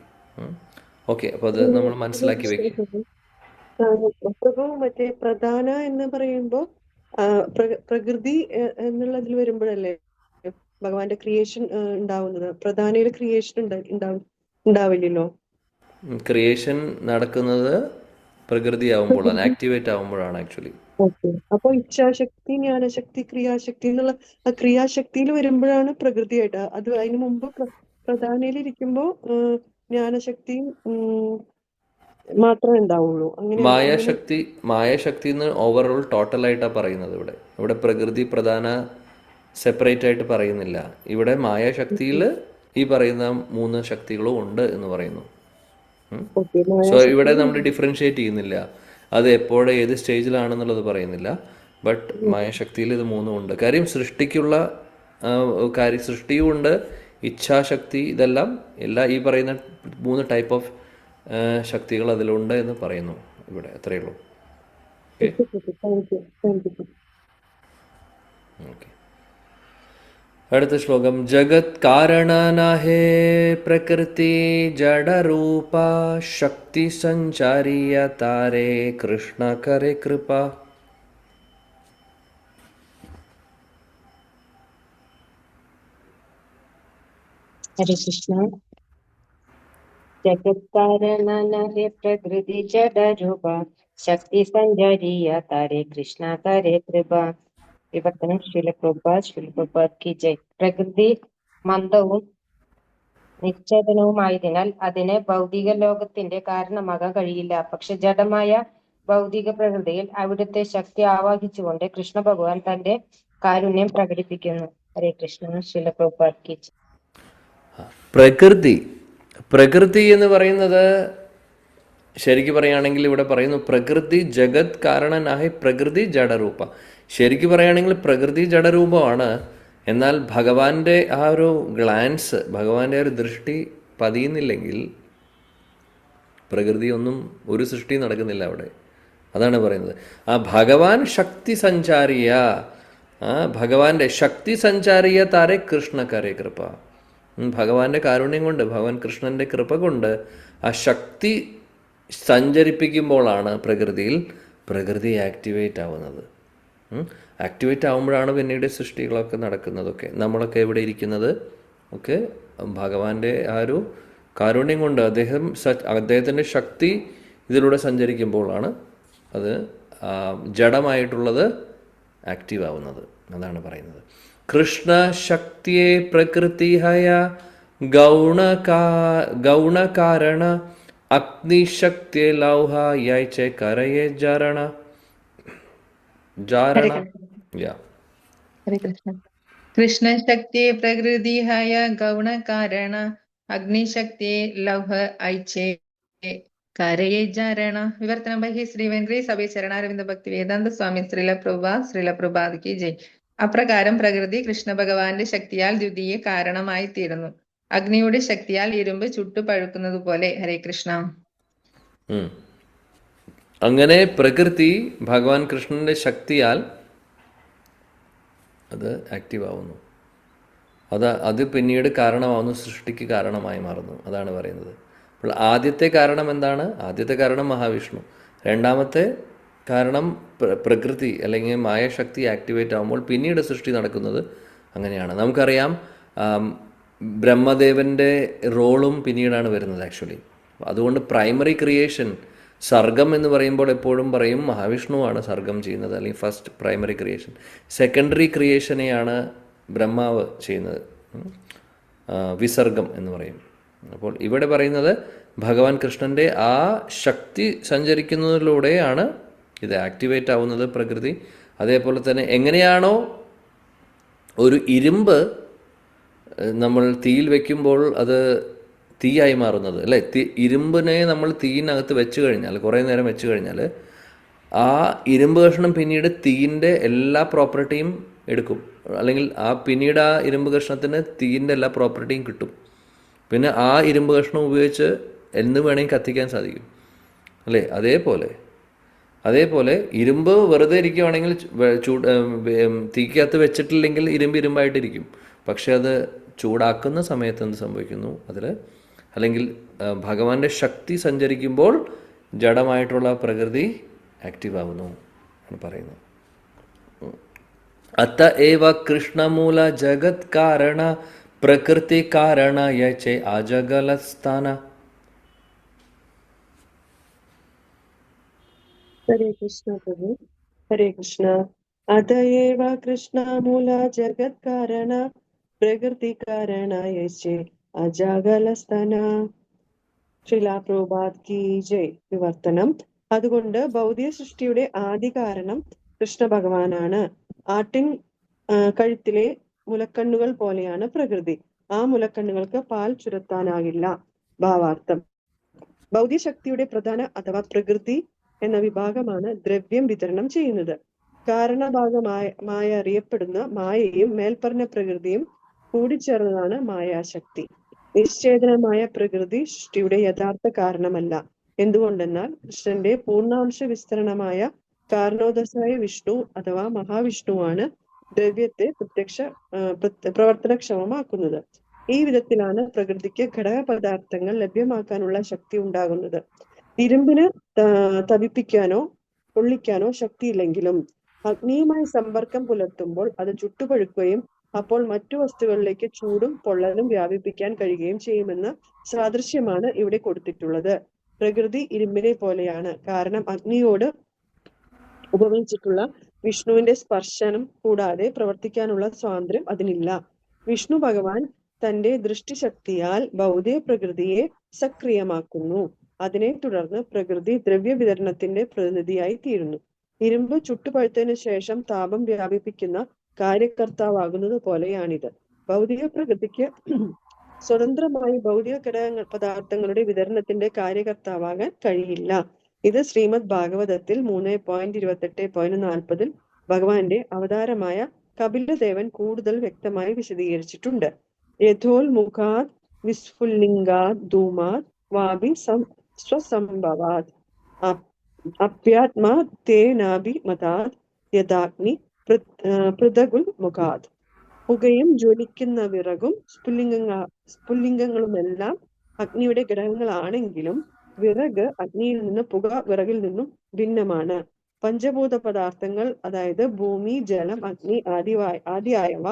ഓക്കെ, അപ്പോൾ അത് നമ്മൾ മനസ്സിലാക്കി വെക്കുക. പ്രഭു, മറ്റേ പ്രധാന എന്ന് പറയുമ്പോൾ പ്രകൃതി എന്നുള്ളതിൽ വരുമ്പോഴല്ലേ ഭഗവാന്റെ ക്രിയേഷൻ ഉണ്ടാവുന്നത്? പ്രധാനയിൽ ക്രിയേഷൻ ഉണ്ടാവില്ലല്ലോ. ക്രിയേഷൻ നടക്കുന്നത് പ്രകൃതി ആവുമ്പോഴാണ്, ആക്ടിവേറ്റ് ആവുമ്പോഴാണ് ആക്ച്വലി. ഓക്കെ, അപ്പൊ ഇച്ഛാശക്തി, ജ്ഞാനശക്തി, ക്രിയാശക്തി എന്നുള്ള ആ ക്രിയാശക്തിയിൽ വരുമ്പോഴാണ് പ്രകൃതിയായിട്ട്. അത് അതിനു മുമ്പ് പ്രധാനയിൽ ഇരിക്കുമ്പോ ജ്ഞാനശക്തിയും മാത്രമേ ഉണ്ടാവുള്ളൂ. അങ്ങനെ മായാശക്തി എന്ന് ഓവറോൾ ടോട്ടലായിട്ടാണ് പറയുന്നത്. ഇവിടെ പ്രകൃതി പ്രധാന സെപ്പറേറ്റ് ആയിട്ട് പറയുന്നില്ല. ഇവിടെ മായാശക്തിയിൽ ഈ പറയുന്ന 3 ശക്തികളും ഉണ്ട് എന്ന് പറയുന്നു. ഓക്കെ. സോ ഇവിടെ നമ്മൾ ഡിഫറൻഷിയേറ്റ് ചെയ്യുന്നില്ല, അത് എപ്പോഴും ഏത് സ്റ്റേജിലാണെന്നുള്ളത് പറയുന്നില്ല. ബട്ട് മായാശക്തിയിൽ ഇത് 3 ഉണ്ട്. കാര്യം സൃഷ്ടിക്കുള്ള സൃഷ്ടിയും ഉണ്ട്, ഇച്ഛാശക്തി, ഇതെല്ലാം ഈ പറയുന്ന 3 ടൈപ്പ് ഓഫ് ശക്തികൾ അതിലുണ്ട് എന്ന് പറയുന്നു ഇവിടെ. അത്രയേ ഉള്ളൂ. ഓക്കെ. അടുത്ത ശ്ലോകം. ജഗത് കാരണ നഹേ പ്രകൃതി ജഡരൂപ ശക്തി സഞ്ചാരിയ താരേ കൃഷ്ണ കരേ കൃപ. ഹരേ കൃഷ്ണ. ജഗത്കാരണ നഹേ പ്രകൃതി ജഡരൂപ ശക്തി സഞ്ചാരിയ താരേ കൃഷ്ണ കരേ കൃപ. വിവർത്തനം ശ്രീല പ്രഭുപാദ് കി ജയ്. പ്രകൃതി മന്ദവും നിശ്ചേതനവുമായതിനാൽ അതിനെ ഭൗതിക ലോകത്തിന്റെ കാരണമാകാൻ കഴിയില്ല. പക്ഷെ ജഡമായ ഭൗതിക പ്രകൃതിയിൽ അവിടുത്തെ ശക്തി ആവാഹിച്ചുകൊണ്ട് കൃഷ്ണ ഭഗവാൻ തന്റെ കാരുണ്യം പ്രകടിപ്പിക്കുന്നു. ഹരേ കൃഷ്ണ. ശ്രീല പ്രഭുപാദ് കി ജയ്. പ്രകൃതി എന്ന് പറയുന്നത് ശരിക്കും പറയുകയാണെങ്കിൽ ഇവിടെ പറയുന്നു പ്രകൃതി ജഗത് കാരണനാഹി പ്രകൃതി ജഡരൂപ. ശരിക്കും പറയുകയാണെങ്കിൽ പ്രകൃതി ജഡരൂപമാണ്. എന്നാൽ ഭഗവാന്റെ ആ ഒരു ഗ്ലാൻസ്, ഭഗവാന്റെ ഒരു ദൃഷ്ടി പതിയുന്നില്ലെങ്കിൽ പ്രകൃതി ഒന്നും, ഒരു സൃഷ്ടി നടക്കുന്നില്ല അവിടെ. അതാണ് പറയുന്നത്. ആ ഭഗവാൻ ശക്തി സഞ്ചാരിയ, ഭഗവാന്റെ ശക്തി സഞ്ചാരിയ താരെ കൃഷ്ണ കരേ കൃപ. ഭഗവാന്റെ കാരുണ്യം കൊണ്ട്, ഭഗവാൻ കൃഷ്ണന്റെ കൃപ കൊണ്ട് ആ ശക്തി സഞ്ചരിപ്പിക്കുമ്പോഴാണ് പ്രകൃതി ആക്ടിവേറ്റ് ആവുന്നത്. ആക്ടിവേറ്റ് ആകുമ്പോഴാണ് പിന്നീട് സൃഷ്ടികളൊക്കെ നടക്കുന്നതൊക്കെ. നമ്മളൊക്കെ എവിടെ ഇരിക്കുന്നത് ഒക്കെ ഭഗവാന്റെ ആ ഒരു കാരുണ്യം കൊണ്ട്, അദ്ദേഹത്തിൻ്റെ ശക്തി ഇതിലൂടെ സഞ്ചരിക്കുമ്പോഴാണ് അത് ജഡമായിട്ടുള്ളത് ആക്റ്റീവ് ആവുന്നത്. അതാണ് പറയുന്നത്. കൃഷ്ണ ശക്തിയെ പ്രകൃതി ഹയ ഗൗണകാരണ അഗ്നിശക്തി ലൗഹ യൈചെ കരയെ ജാരണ. ഹരേ കൃഷ്ണ. കൃഷ്ണശക്തി പ്രകൃതിഹായ ഗൗണകാരണ അഗ്നിശക്തി ലൗഹ ഐച്ഛേ കരയെ ജാരണ. വിവർത്തനം ബൈ ശ്രീ വെങ്കടേശ് സഭ ചരണാരവിന്ദ ഭക്തി വേദാന്ത സ്വാമി ശ്രീല പ്രഭുപാദ് കി ജയ്. അപ്രകാരം പ്രകൃതി കൃഷ്ണ ഭഗവാന്റെ ശക്തിയാൽ ദ്വിതീയ കാരണമായി തീരുന്നു. അഗ്നിയുടെ ശക്തിയാൽ ഇരുമ്പ് ചുട്ടു പഴുക്കുന്നത് പോലെ. ഹരേ കൃഷ്ണ. അങ്ങനെ പ്രകൃതി ഭഗവാൻ കൃഷ്ണന്റെ ശക്തിയാൽ അത് ആക്റ്റീവ് ആവുന്നു. അത് പിന്നീട് കാരണമാവുന്നു, സൃഷ്ടിക്ക് കാരണമായി മാറുന്നു. അതാണ് പറയുന്നത്. അപ്പോൾ ആദ്യത്തെ കാരണം എന്താണ്? ആദ്യത്തെ കാരണം മഹാവിഷ്ണു. രണ്ടാമത്തെ കാരണം പ്രകൃതി അല്ലെങ്കിൽ മായാശക്തി ആക്ടിവേറ്റ് ആകുമ്പോൾ പിന്നീട് സൃഷ്ടി നടക്കുന്നത് അങ്ങനെയാണ്. നമുക്കറിയാം ബ്രഹ്മദേവൻ്റെ റോളും പിന്നീടാണ് വരുന്നത് ആക്ച്വലി. അതുകൊണ്ട് പ്രൈമറി ക്രിയേഷൻ, സർഗം എന്ന് പറയുമ്പോൾ എപ്പോഴും പറയും മഹാവിഷ്ണുവാണ് സർഗം ചെയ്യുന്നത്, അല്ലെങ്കിൽ ഫസ്റ്റ് പ്രൈമറി ക്രിയേഷൻ. സെക്കൻഡറി ക്രിയേഷനെയാണ് ബ്രഹ്മാവ് ചെയ്യുന്നത്, വിസർഗം എന്ന് പറയും. അപ്പോൾ ഇവിടെ പറയുന്നത് ഭഗവാൻ കൃഷ്ണൻ്റെ ആ ശക്തി സഞ്ചരിക്കുന്നതിലൂടെയാണ് ഇത് ആക്ടിവേറ്റ് ആവുന്നത് പ്രകൃതി. അതേപോലെ തന്നെ എങ്ങനെയാണോ ഒരു ഇരുമ്പ് നമ്മൾ തീയിൽ വെക്കുമ്പോൾ അത് തീയായി മാറുന്നത്, അല്ലേ? ഇരുമ്പിനെ നമ്മൾ തീയിനകത്ത് വെച്ച് കഴിഞ്ഞാൽ, കുറേ നേരം വെച്ച് കഴിഞ്ഞാൽ ആ ഇരുമ്പ് കഷ്ണം പിന്നീട് തീയിൻ്റെ എല്ലാ പ്രോപ്പർട്ടിയും എടുക്കും, അല്ലെങ്കിൽ പിന്നീട് ആ ഇരുമ്പ് കഷ്ണത്തിന് തീയിൻ്റെ എല്ലാ പ്രോപ്പർട്ടിയും കിട്ടും. പിന്നെ ആ ഇരുമ്പ് കഷ്ണം ഉപയോഗിച്ച് എന്ത് വേണമെങ്കിൽ കത്തിക്കാൻ സാധിക്കും, അല്ലേ? അതേപോലെ ഇരുമ്പ് വെറുതെ ഇരിക്കുകയാണെങ്കിൽ, തീക്കകത്ത് വെച്ചിട്ടില്ലെങ്കിൽ ഇരുമ്പായിട്ടിരിക്കും. പക്ഷെ അത് ചൂടാക്കുന്ന സമയത്ത് എന്ത് സംഭവിക്കുന്നു അല്ലെങ്കിൽ ഭഗവാന്റെ ശക്തി സഞ്ചരിക്കുമ്പോൾ ജഡമായിട്ടുള്ള പ്രകൃതി ആക്റ്റീവ് ആവുന്നു എന്ന് പറയുന്നു. അത ഏവ കൃഷ്ണമൂല ജഗത് കാരണ പ്രകൃതി കാരണ യചേ അജഗലസ്ഥാന. ഹരേ കൃഷ്ണ പ്രഭു. ഹരേ കൃഷ്ണ. അത ഏവ കൃഷ്ണമൂല ജഗത് കാരണ പ്രകൃതി കാരണ യചേ അജഗലസ്ഥാന. ശ്രീല പ്രഭുപാദ് കി ജയ്. വിവർത്തനം. അതുകൊണ്ട് ഭൗതിക സൃഷ്ടിയുടെ ആദി കാരണം കൃഷ്ണ ഭഗവാനാണ്. ആട്ടിൻ കഴുത്തിലെ മുലക്കണ്ണുകൾ പോലെയാണ് പ്രകൃതി. ആ മുലക്കണ്ണുകൾക്ക് പാൽ ചുരത്താനാകില്ല. ഭാവാർത്ഥം: ഭൗതികശക്തിയുടെ പ്രധാന അഥവാ പ്രകൃതി എന്ന വിഭാഗമാണ് ദ്രവ്യം വിതരണം ചെയ്യുന്നത്. കാരണഭാഗമായി അറിയപ്പെടുന്ന മായയും മേൽപ്പറഞ്ഞ പ്രകൃതിയും കൂടിച്ചേർന്നതാണ് മായാശക്തി. നിശ്ചേതനമായ പ്രകൃതി സൃഷ്ടിയുടെ യഥാർത്ഥ കാരണമല്ല. എന്തുകൊണ്ടെന്നാൽ കൃഷ്ണന്റെ പൂർണ്ണാംശ വിസ്തരണമായ കാരണോദസായ വിഷ്ണു അഥവാ മഹാവിഷ്ണുവാണ് ദ്രവ്യത്തെ പ്രവർത്തനക്ഷമമാക്കുന്നത്. ഈ വിധത്തിലാണ് പ്രകൃതിക്ക് ഘടക പദാർത്ഥങ്ങൾ ലഭ്യമാക്കാനുള്ള ശക്തി ഉണ്ടാകുന്നത്. ഇരുമ്പിന് തപിപ്പിക്കാനോ പൊള്ളിക്കാനോ ശക്തിയില്ലെങ്കിലും അഗ്നിയുമായി സമ്പർക്കം പുലർത്തുമ്പോൾ അത് ചുട്ടുപഴുക്കുകയും അപ്പോൾ മറ്റു വസ്തുക്കളിലേക്ക് ചൂടും പൊള്ളലും വ്യാപിപ്പിക്കാൻ കഴിയുകയും ചെയ്യുമെന്ന സാദൃശ്യമാണ് ഇവിടെ കൊടുത്തിട്ടുള്ളത്. പ്രകൃതി ഇരുമ്പിനെ പോലെയാണ്. കാരണം അഗ്നിയോട് ഉപമിച്ചിട്ടുള്ള വിഷ്ണുവിന്റെ സ്പർശനം കൂടാതെ പ്രവർത്തിക്കാനുള്ള സ്വാതന്ത്ര്യം അതിനില്ല. വിഷ്ണു ഭഗവാൻ തന്റെ ദൃഷ്ടിശക്തിയാൽ ഭൗതിക പ്രകൃതിയെ സക്രിയമാക്കുന്നു. അതിനെ തുടർന്ന് പ്രകൃതി ദ്രവ്യ വിതരണത്തിന്റെ പ്രതിനിധിയായി തീരുന്നു. ഇരുമ്പ് ചുട്ടുപഴുത്തതിനു ശേഷം താപം വ്യാപിപ്പിക്കുന്ന കാര്യകർത്താവാകുന്നത് പോലെയാണിത്. ഭൗതിക പ്രകൃതിക്ക് സ്വതന്ത്രമായി ഭൗതിക പദാർത്ഥങ്ങളുടെ വിതരണത്തിന്റെ കാര്യകർത്താവാകാൻ കഴിയില്ല. ഇത് ശ്രീമദ് ഭാഗവതത്തിൽ 3.28.40 ഭഗവാന്റെ അവതാരമായ കപിലദേവൻ കൂടുതൽ വ്യക്തമായി വിശദീകരിച്ചിട്ടുണ്ട്. യഥോൽമുഖാത് വിസ്ഫുല്ലിംഗാത് ധൂമാത് വാപി സ്വസംഭവാത് അപ്യാത്മാ തേനാഭി മതാത് യഥാഗ്നി പൃഥഗുൽ മുഖാത്. പുകയും ജ്വലിക്കുന്ന വിറകും സ്ഫുല്ലിംഗങ്ങളുമെല്ലാം അഗ്നിയുടെ ഘടകങ്ങളാണെങ്കിലും വിറക് അഗ്നിയിൽ നിന്ന്, പുക വിറകിൽ നിന്നും ഭിന്നമാണ്. പഞ്ചഭൂത പദാർത്ഥങ്ങൾ, അതായത് ഭൂമി, ജലം, അഗ്നി ആദിയായവ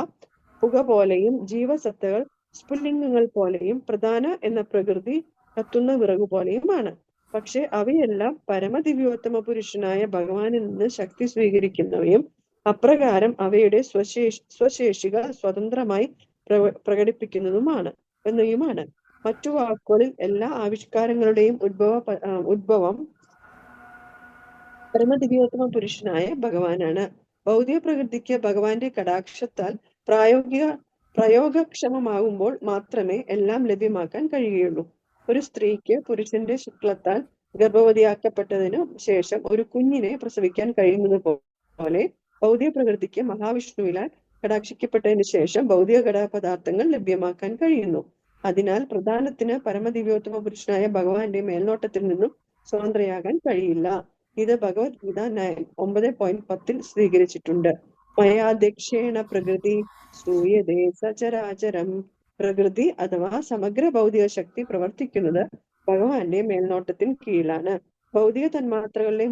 പുക പോലെയും ജീവസത്തകൾ സ്ഫുല്ലിംഗങ്ങൾ പോലെയും പ്രധാന എന്ന പ്രകൃതി കത്തുന്ന വിറകു പോലെയുമാണ്. പക്ഷെ അവയെല്ലാം പരമദിവ്യോത്തമ പുരുഷനായ ഭഗവാനിൽ നിന്ന് ശക്തി സ്വീകരിക്കുന്നവയും അപ്രകാരം അവയുടെ സ്വശേഷികൾ സ്വതന്ത്രമായി പ്രകടിപ്പിക്കുന്നതുമാണ് എന്നയുമാണ്. മറ്റു വാക്കുകളിൽ എല്ലാ ആവിഷ്കാരങ്ങളുടെയും ഉദ്ഭവം പരമദിവ്യോത്തമ പുരുഷനായ ഭഗവാനാണ്. ഭൗതിക പ്രകൃതിക്ക് ഭഗവാന്റെ കടാക്ഷത്താൽ പ്രയോഗക്ഷമമാകുമ്പോൾ മാത്രമേ എല്ലാം ലഭ്യമാക്കാൻ കഴിയുകയുള്ളൂ. ഒരു സ്ത്രീക്ക് പുരുഷന്റെ ശുക്ലത്താൽ ഗർഭവതിയാക്കപ്പെട്ടതിനു ശേഷം ഒരു കുഞ്ഞിനെ പ്രസവിക്കാൻ കഴിയുന്നത് പോലെ ഭൗതിക പ്രകൃതിക്ക് മഹാവിഷ്ണുവിനാൽ കടാക്ഷിക്കപ്പെട്ടതിന് ശേഷം ഭൗതിക ഘടകപദാർത്ഥങ്ങൾ ലഭ്യമാക്കാൻ കഴിയുന്നു. അതിനാൽ പ്രധാനത്തിന് പരമദിവ്യോത്തമ പുരുഷനായ ഭഗവാന്റെ മേൽനോട്ടത്തിൽ നിന്നും സ്വതന്ത്രയാകാൻ കഴിയില്ല. ഇത് ഭഗവത്ഗീത 9.10 സ്വീകരിച്ചിട്ടുണ്ട്. മയാധ്യക്ഷേണ പ്രകൃതി ശ്രൂയതേ സചരാചരം. പ്രകൃതി അഥവാ സമഗ്ര ഭൗതിക ശക്തി പ്രവർത്തിക്കുന്നത് ഭഗവാന്റെ മേൽനോട്ടത്തിന് കീഴിലാണ്. ഭൗതിക തന്മാത്രകളിലെ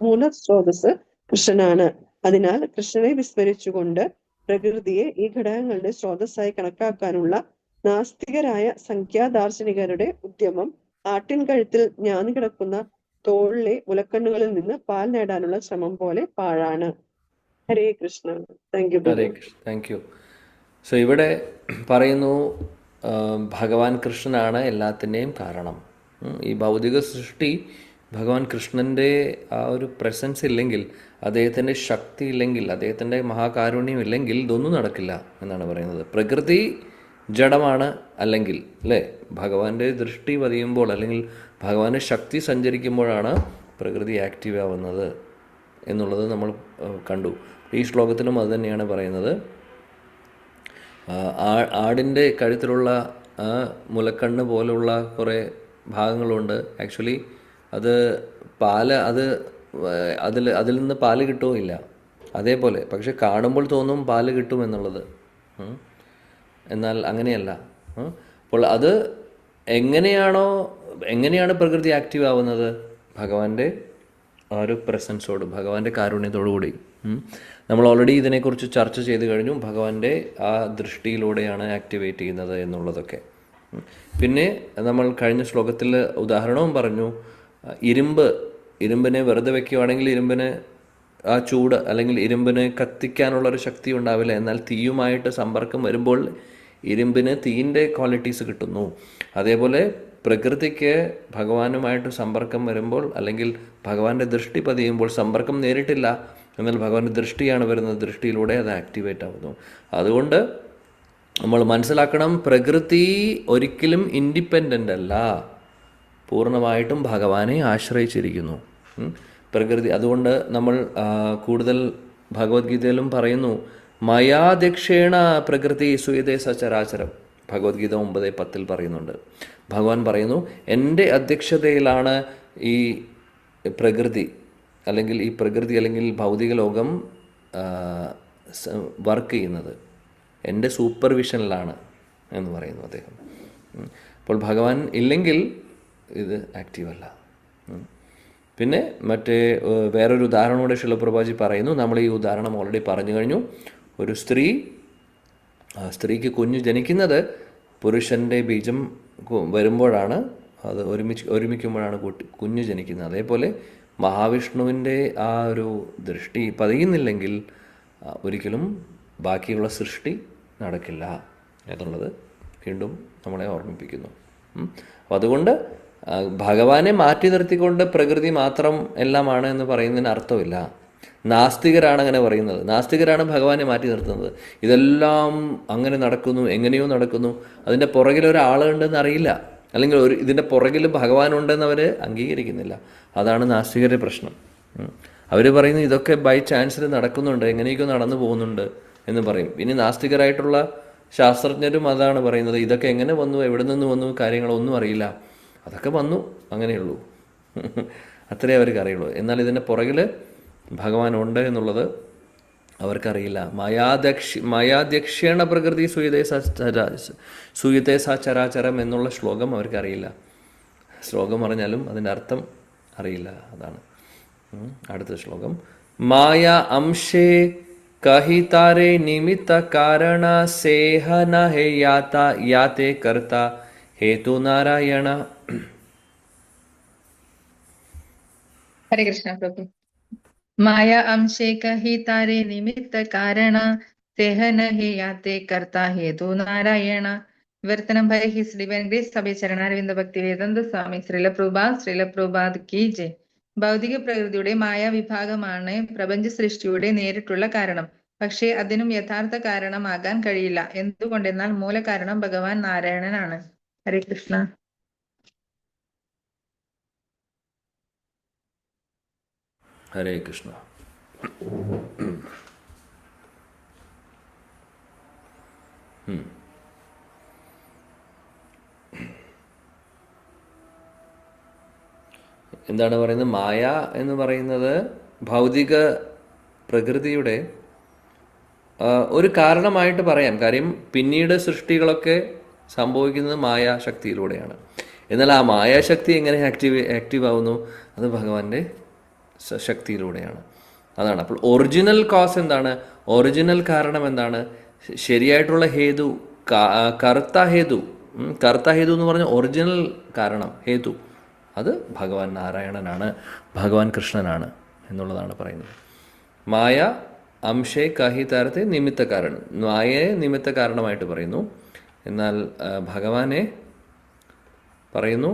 മൂലസ്രോതസ് കൃഷ്ണനാണ്. അതിനാൽ കൃഷ്ണനെ വിസ്മരിച്ചുകൊണ്ട് പ്രകൃതിയെ ഈ ഘടകങ്ങളുടെ സ്രോതസ്സായി കണക്കാക്കാനുള്ള നാസ്തികരായ സംഖ്യാദാർശനികരുടെ ഉദ്യമം ആട്ടിൻ കഴുത്തിൽ ഞാന്നു കിടക്കുന്ന തോളിലെ മുലക്കണ്ണുകളിൽ നിന്ന് പാൽ നേടാനുള്ള ശ്രമം പോലെ പാഴാണ്. Hare Krishna. Thank you. Thank you. So ഇവിടെ പറയുന്നു ഭഗവാൻ കൃഷ്ണനാണ് എല്ലാത്തിൻ്റെയും കാരണം. ഈ ഭൗതിക സൃഷ്ടി ഭഗവാൻ കൃഷ്ണൻ്റെ ആ ഒരു പ്രസൻസ് ഇല്ലെങ്കിൽ, അദ്ദേഹത്തിൻ്റെ ശക്തി ഇല്ലെങ്കിൽ, അദ്ദേഹത്തിൻ്റെ മഹാകാരുണ്യം ഇല്ലെങ്കിൽ ഇതൊന്നും നടക്കില്ല എന്നാണ് പറയുന്നത്. പ്രകൃതി ജഡമാണ് അല്ലെങ്കിൽ, അല്ലേ, ഭഗവാന്റെ ദൃഷ്ടി പതിയുമ്പോൾ അല്ലെങ്കിൽ ഭഗവാന്റെ ശക്തി സഞ്ചരിക്കുമ്പോഴാണ് പ്രകൃതി ആക്റ്റീവ് ആവുന്നത് എന്നുള്ളത് നമ്മൾ കണ്ടു. ഈ ശ്ലോകത്തിലും അത് തന്നെയാണ് പറയുന്നത്. ആടിൻ്റെ കഴുത്തിലുള്ള മുലക്കണ്ണ് പോലുള്ള കുറേ ഭാഗങ്ങളുണ്ട്. ആക്ച്വലി അത് പാല് അതിൽ നിന്ന് പാല് കിട്ടുമോ ഇല്ല, അതേപോലെ. പക്ഷെ കാണുമ്പോൾ തോന്നും പാല് കിട്ടുമെന്നുള്ളത്. എന്നാൽ അങ്ങനെയല്ല. അപ്പോൾ അത് എങ്ങനെയാണ് പ്രകൃതി ആക്റ്റീവ് ആവുന്നത്? ഭഗവാന്റെ ആ ഒരു പ്രസൻസോട്, ഭഗവാന്റെ കാരുണ്യത്തോടു കൂടി. നമ്മൾ ഓൾറെഡി ഇതിനെക്കുറിച്ച് ചർച്ച ചെയ്ത് കഴിഞ്ഞു. ഭഗവാന്റെ ആ ദൃഷ്ടിയിലൂടെയാണ് ആക്ടിവേറ്റ് ചെയ്യുന്നത് എന്നുള്ളതൊക്കെ. പിന്നെ നമ്മൾ കഴിഞ്ഞ ശ്ലോകത്തിൽ ഉദാഹരണവും പറഞ്ഞു. ഇരുമ്പിനെ വെറുതെ വെക്കുകയാണെങ്കിൽ ഇരുമ്പിന് ആ ചൂട് അല്ലെങ്കിൽ ഇരുമ്പിന് കത്തിക്കാനുള്ളൊരു ശക്തി ഉണ്ടാവില്ല. എന്നാൽ തീയുമായിട്ട് സമ്പർക്കം വരുമ്പോൾ ഇരുമ്പിന് തീയിൻ്റെ ക്വാളിറ്റീസ് കിട്ടുന്നു. അതേപോലെ പ്രകൃതിക്ക് ഭഗവാനുമായിട്ട് സമ്പർക്കം വരുമ്പോൾ അല്ലെങ്കിൽ ഭഗവാന്റെ ദൃഷ്ടി പതിയുമ്പോൾ, സമ്പർക്കം നേരിട്ടില്ല, എന്നാൽ ഭഗവാന്റെ ദൃഷ്ടിയാണ് വരുന്നത്, ദൃഷ്ടിയിലൂടെ അത് ആക്ടിവേറ്റ് ആവുന്നു. അതുകൊണ്ട് നമ്മൾ മനസ്സിലാക്കണം, പ്രകൃതി ഒരിക്കലും ഇൻഡിപെൻഡൻ്റ് അല്ല, പൂർണ്ണമായിട്ടും ഭഗവാനെ ആശ്രയിച്ചിരിക്കുന്നു പ്രകൃതി. അതുകൊണ്ട് നമ്മൾ കൂടുതൽ ഭഗവത്ഗീതയിലും പറയുന്നു, മയാധ്യക്ഷേണ പ്രകൃതി സൂയതേ സചരാചരം. ഭഗവത്ഗീത 9:10 പറയുന്നുണ്ട്. ഭഗവാൻ പറയുന്നു, എൻ്റെ അധ്യക്ഷതയിലാണ് ഈ പ്രകൃതി അല്ലെങ്കിൽ ഭൗതിക ലോകം വർക്ക് ചെയ്യുന്നത്, എൻ്റെ സൂപ്പർവിഷനിലാണ് എന്ന് പറയുന്നു അദ്ദേഹം. അപ്പോൾ ഭഗവാൻ ഇല്ലെങ്കിൽ ഇത് ആക്റ്റീവല്ല. പിന്നെ വേറൊരു ഉദാഹരണം കൂടെ ശിലപ്രഭാജി പറയുന്നു. നമ്മൾ ഈ ഉദാഹരണം ഓൾറെഡി പറഞ്ഞു കഴിഞ്ഞു. ഒരു സ്ത്രീക്ക് കുഞ്ഞ് ജനിക്കുന്നത് പുരുഷൻ്റെ ബീജം വരുമ്പോഴാണ്, അത് ഒരുമിക്കുമ്പോഴാണ് കുഞ്ഞ് ജനിക്കുന്നത്. അതേപോലെ മഹാവിഷ്ണുവിൻ്റെ ആ ഒരു ദൃഷ്ടി പതിയുന്നില്ലെങ്കിൽ ഒരിക്കലും ബാക്കിയുള്ള സൃഷ്ടി നടക്കില്ല എന്നുള്ളത് വീണ്ടും നമ്മളെ ഓർമ്മിപ്പിക്കുന്നു. അപ്പം അതുകൊണ്ട് ഭഗവാനെ മാറ്റി നിർത്തിക്കൊണ്ട് പ്രകൃതി മാത്രം എല്ലാമാണ് എന്ന് പറയുന്നതിന് അർത്ഥമില്ല. നാസ്തികരാണ് അങ്ങനെ പറയുന്നത്. നാസ്തികരാണ് ഭഗവാനെ മാറ്റി നിർത്തുന്നത്. ഇതെല്ലാം അങ്ങനെ നടക്കുന്നു, എങ്ങനെയോ നടക്കുന്നു, അതിൻ്റെ പുറകിൽ ഒരാളുണ്ടെന്ന് അറിയില്ല, അല്ലെങ്കിൽ ഇതിൻ്റെ പുറകിൽ ഭഗവാനുണ്ടെന്ന് അവർ അംഗീകരിക്കുന്നില്ല. അതാണ് നാസ്തികരുടെ പ്രശ്നം. അവർ പറയുന്നു ഇതൊക്കെ ബൈ ചാൻസിൽ നടക്കുന്നുണ്ട്, എങ്ങനെയൊക്കെ നടന്നു പോകുന്നുണ്ട് എന്ന് പറയും. ഇനി നാസ്തികരായിട്ടുള്ള ശാസ്ത്രജ്ഞരും അതാണ് പറയുന്നത്, ഇതൊക്കെ എങ്ങനെ വന്നു, എവിടെ നിന്ന് വന്നു, കാര്യങ്ങളൊന്നും അറിയില്ല, അതൊക്കെ വന്നു, അങ്ങനെയുള്ളൂ, അത്രേ അവർക്ക് അറിയുള്ളൂ. എന്നാൽ ഇതിൻ്റെ പുറകിൽ ഭഗവാൻ ഉണ്ട് എന്നുള്ളത് അവർക്കറിയില്ല. മയാധ്യക്ഷേണ പ്രകൃതി സൂയതേ സചരാചരം എന്നുള്ള ശ്ലോകം അവർക്കറിയില്ല. ശ്ലോകം അറിഞ്ഞാലും അതിൻ്റെ അർത്ഥം അറിയില്ല. അതാണ് അടുത്ത ശ്ലോകം. മായ അംശേ കഹിതാരേ നിമിത്ത കാരണ സേഹന ഹേ യാതേ കർത്ത ഹേതു നാരായണ. ഹരേ കൃഷ്ണ പ്രഭു. മായ അംശേ കഹി താരേ നിമിത്ത കാരണ സേഹന ഹേ യാത്തെ കർത്ത ഹേതു നാരായണ. വിവർത്തനം ബൈ ഹിസ് ഡിവൈൻ ഗ്രേസ് സഭ ചരണാരവിന്ദ ഭക്തി വേദാന്ത സ്വാമി ശ്രീല പ്രഭുപാദ് കി ജയ്. ഭൗതിക പ്രകൃതിയുടെ മായാവിഭാഗമാണ് പ്രപഞ്ച സൃഷ്ടിയുടെ നേരിട്ടുള്ള കാരണം. പക്ഷേ അതിനും യഥാർത്ഥ കാരണമാകാൻ കഴിയില്ല. എന്തുകൊണ്ടെന്നാൽ മൂലകാരണം ഭഗവാൻ നാരായണനാണ്. ഹരേ കൃഷ്ണ. ഹരേ കൃഷ്ണ. എന്താണ് പറയുന്നത്? മായ എന്ന് പറയുന്നത് ഭൗതിക പ്രകൃതിയുടെ ഒരു കാരണമായിട്ട് പറയാം. കാര്യം പിന്നീട് സൃഷ്ടികളൊക്കെ സംഭവിക്കുന്നത് മായാശക്തിയിലൂടെയാണ്. എന്നാൽ ആ മായാശക്തി എങ്ങനെ ആക്റ്റീവ് ആവുന്നു? അത് ഭഗവാന്റെ ശക്തിയിലൂടെയാണ്. അതാണ്. അപ്പോൾ ഒറിജിനൽ കോസ് എന്താണ്? ഒറിജിനൽ കാരണം എന്താണ്? ശരിയായിട്ടുള്ള ഹേതു, കർത്താഹേതു എന്ന് പറഞ്ഞ ഒറിജിനൽ കാരണം, ഹേതു, അത് ഭഗവാൻ നാരായണനാണ്, ഭഗവാൻ കൃഷ്ണനാണ് എന്നുള്ളതാണ് പറയുന്നത്. മായ അംശേ കഹിതാരത്തെ നിമിത്ത കാരണം, മായയെ നിമിത്ത കാരണമായിട്ട് പറയുന്നു. എന്നാൽ ഭഗവാനെ പറയുന്നു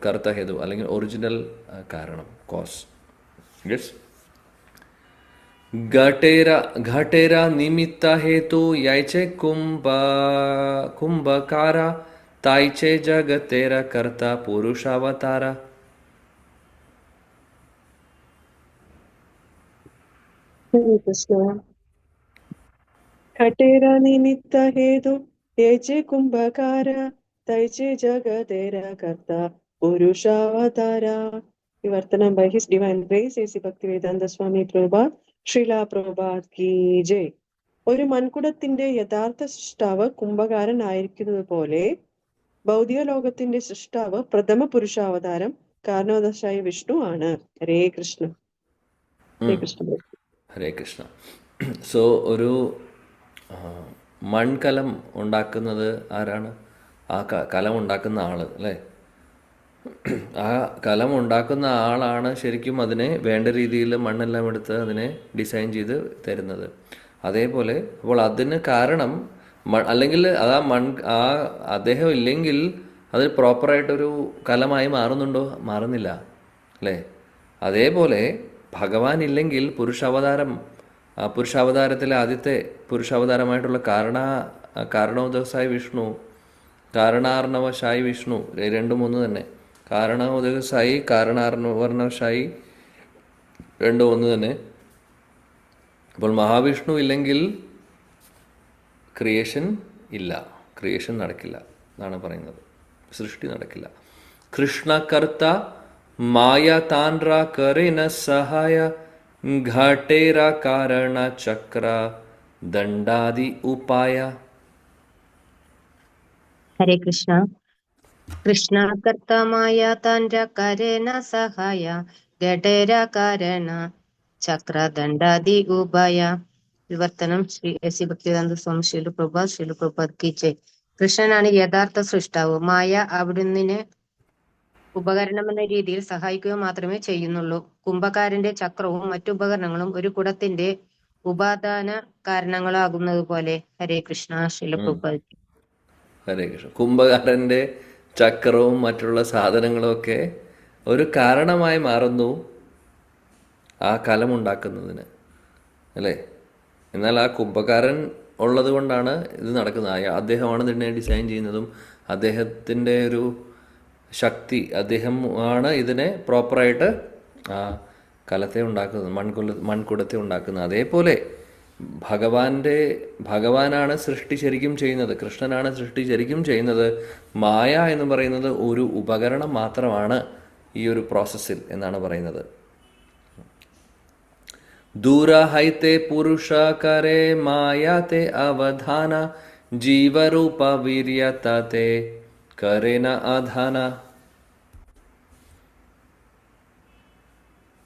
കർത്താഹേതു അല്ലെങ്കിൽ ഒറിജിനൽ കാരണം, കോസ്. യെസ്. ഘട്ടേര നിമിത്ത ഹേതു യൈചെ കുംഭകാര തായ്ചെ ജഗത്തേര കർത്ത പുരുഷാവതാര. ഘട്ടേര നിമിത്ത ഹേതു യൈചെ കുംഭകാര തൈചെ ജഗതേര കർത്ത പുരുഷാവതാര. വിവർത്തനം by his divine grace A C Bhaktivedanta Swami Prabhupad Srila Prabhupad കി ജയ്. ഒരു മൺകുടത്തിന്റെ യഥാർത്ഥ സൃഷ്ടാവ് കുംഭകാരൻ ആയിരിക്കുന്നത് പോലെ ഭൗതിക ലോകത്തിന്റെ സൃഷ്ടാവ് പ്രഥമ പുരുഷാവതാരം കാരണവശായ വിഷ്ണു ആണ്. ഹരേ കൃഷ്ണ. ഹരേ കൃഷ്ണ. ഹരേ കൃഷ്ണ. സോ ഒരു മൺകലം ഉണ്ടാക്കുന്നത് ആരാണ്? ആ കലം ഉണ്ടാക്കുന്ന ആള് അല്ലേ? ആ കലം ഉണ്ടാക്കുന്ന ആളാണ് ശരിക്കും അതിനെ വേണ്ട രീതിയിൽ മണ്ണെല്ലാം എടുത്ത് അതിനെ ഡിസൈൻ ചെയ്ത് തരുന്നത്. അതേപോലെ അപ്പോൾ അതിന് കാരണം അല്ലെങ്കിൽ അത് അദ്ദേഹം ഇല്ലെങ്കിൽ അത് പ്രോപ്പറായിട്ടൊരു കലമായി മാറുന്നുണ്ടോ? മാറുന്നില്ല അല്ലേ? അതേപോലെ ഭഗവാൻ ഇല്ലെങ്കിൽ പുരുഷാവതാരത്തിലെ ആദ്യത്തെ പുരുഷാവതാരമായിട്ടുള്ള കാരണോദകസായി വിഷ്ണു, കാരണാർണവശായി വിഷ്ണു, രണ്ടും ഒന്ന് തന്നെ. കാരണോദകസായി കാരണാർണവശായി രണ്ടും ഒന്ന് തന്നെ. അപ്പോൾ മഹാവിഷ്ണു ഇല്ലെങ്കിൽ ക്രിയേഷൻ ഇല്ല, ക്രിയേഷൻ നടക്കില്ല എന്നാണ് പറയുന്നത്, സൃഷ്ടി നടക്കില്ല. കൃഷ്ണകർത്ത മായ താൻര കരേന സഹായ ഘട്ടേര കാരണ ചക്ര ദണ്ഡാദി ഉപായ. ഹരേ കൃഷ്ണ. കൃഷ്ണകർത്തമായ താൻര കരേന സഹായ ഘടേര കാരണ ചക്രദണ്ഡാദി ഉപായ. വിവർത്തനം ശ്രീ എസ് ഭക്തിവേദാന്ത സ്വാമി ശീലപ്രഭുപാദ് കി ജയ്. കൃഷ്ണനാണ് യഥാർത്ഥ സൃഷ്ടാവ്. മായ അവിടുന്ന് ഉപകരണം എന്ന രീതിയിൽ സഹായിക്കുക മാത്രമേ ചെയ്യുന്നുള്ളൂ. കുംഭകാരന്റെ ചക്രവും മറ്റു ഉപകരണങ്ങളും ഒരു കുടത്തിന്റെ ഉപാദാന കാരണങ്ങളാകുന്നത് പോലെ. ഹരേ കൃഷ്ണ. ശീലപ്രഭുപാദ്. ഹരേ കൃഷ്ണ. കുംഭകാരൻ്റെ ചക്രവും മറ്റുള്ള സാധനങ്ങളും ഒക്കെ ഒരു കാരണമായി മാറുന്നു ആ കലമുണ്ടാക്കുന്നതിന്, അല്ലേ? എന്നാൽ ആ കുംഭകാരൻ ഉള്ളത് കൊണ്ടാണ് ഇത് നടക്കുന്നത്. അദ്ദേഹമാണ് ഇതിനെ ഡിസൈൻ ചെയ്യുന്നതും അദ്ദേഹത്തിൻ്റെ ഒരു ശക്തി, അദ്ദേഹം ആണ് ഇതിനെ പ്രോപ്പറായിട്ട് ആ കലത്തെ ഉണ്ടാക്കുന്നത്, മൺകുടത്തെ ഉണ്ടാക്കുന്നത്. അതേപോലെ ഭഗവാനാണ് സൃഷ്ടി ശരിക്കും ചെയ്യുന്നത്, കൃഷ്ണനാണ് സൃഷ്ടി ശരിക്കും ചെയ്യുന്നത്. മായ എന്ന് പറയുന്നത് ഒരു ഉപകരണം മാത്രമാണ് ഈ ഒരു പ്രോസസ്സിൽ എന്നാണ് പറയുന്നത്. ദൂരഹൈത്തെ പുരുഷ കരേ മായാത്തെ അവധാന ജീവരൂപ വീര്യത്തെ കരേന ആധാന.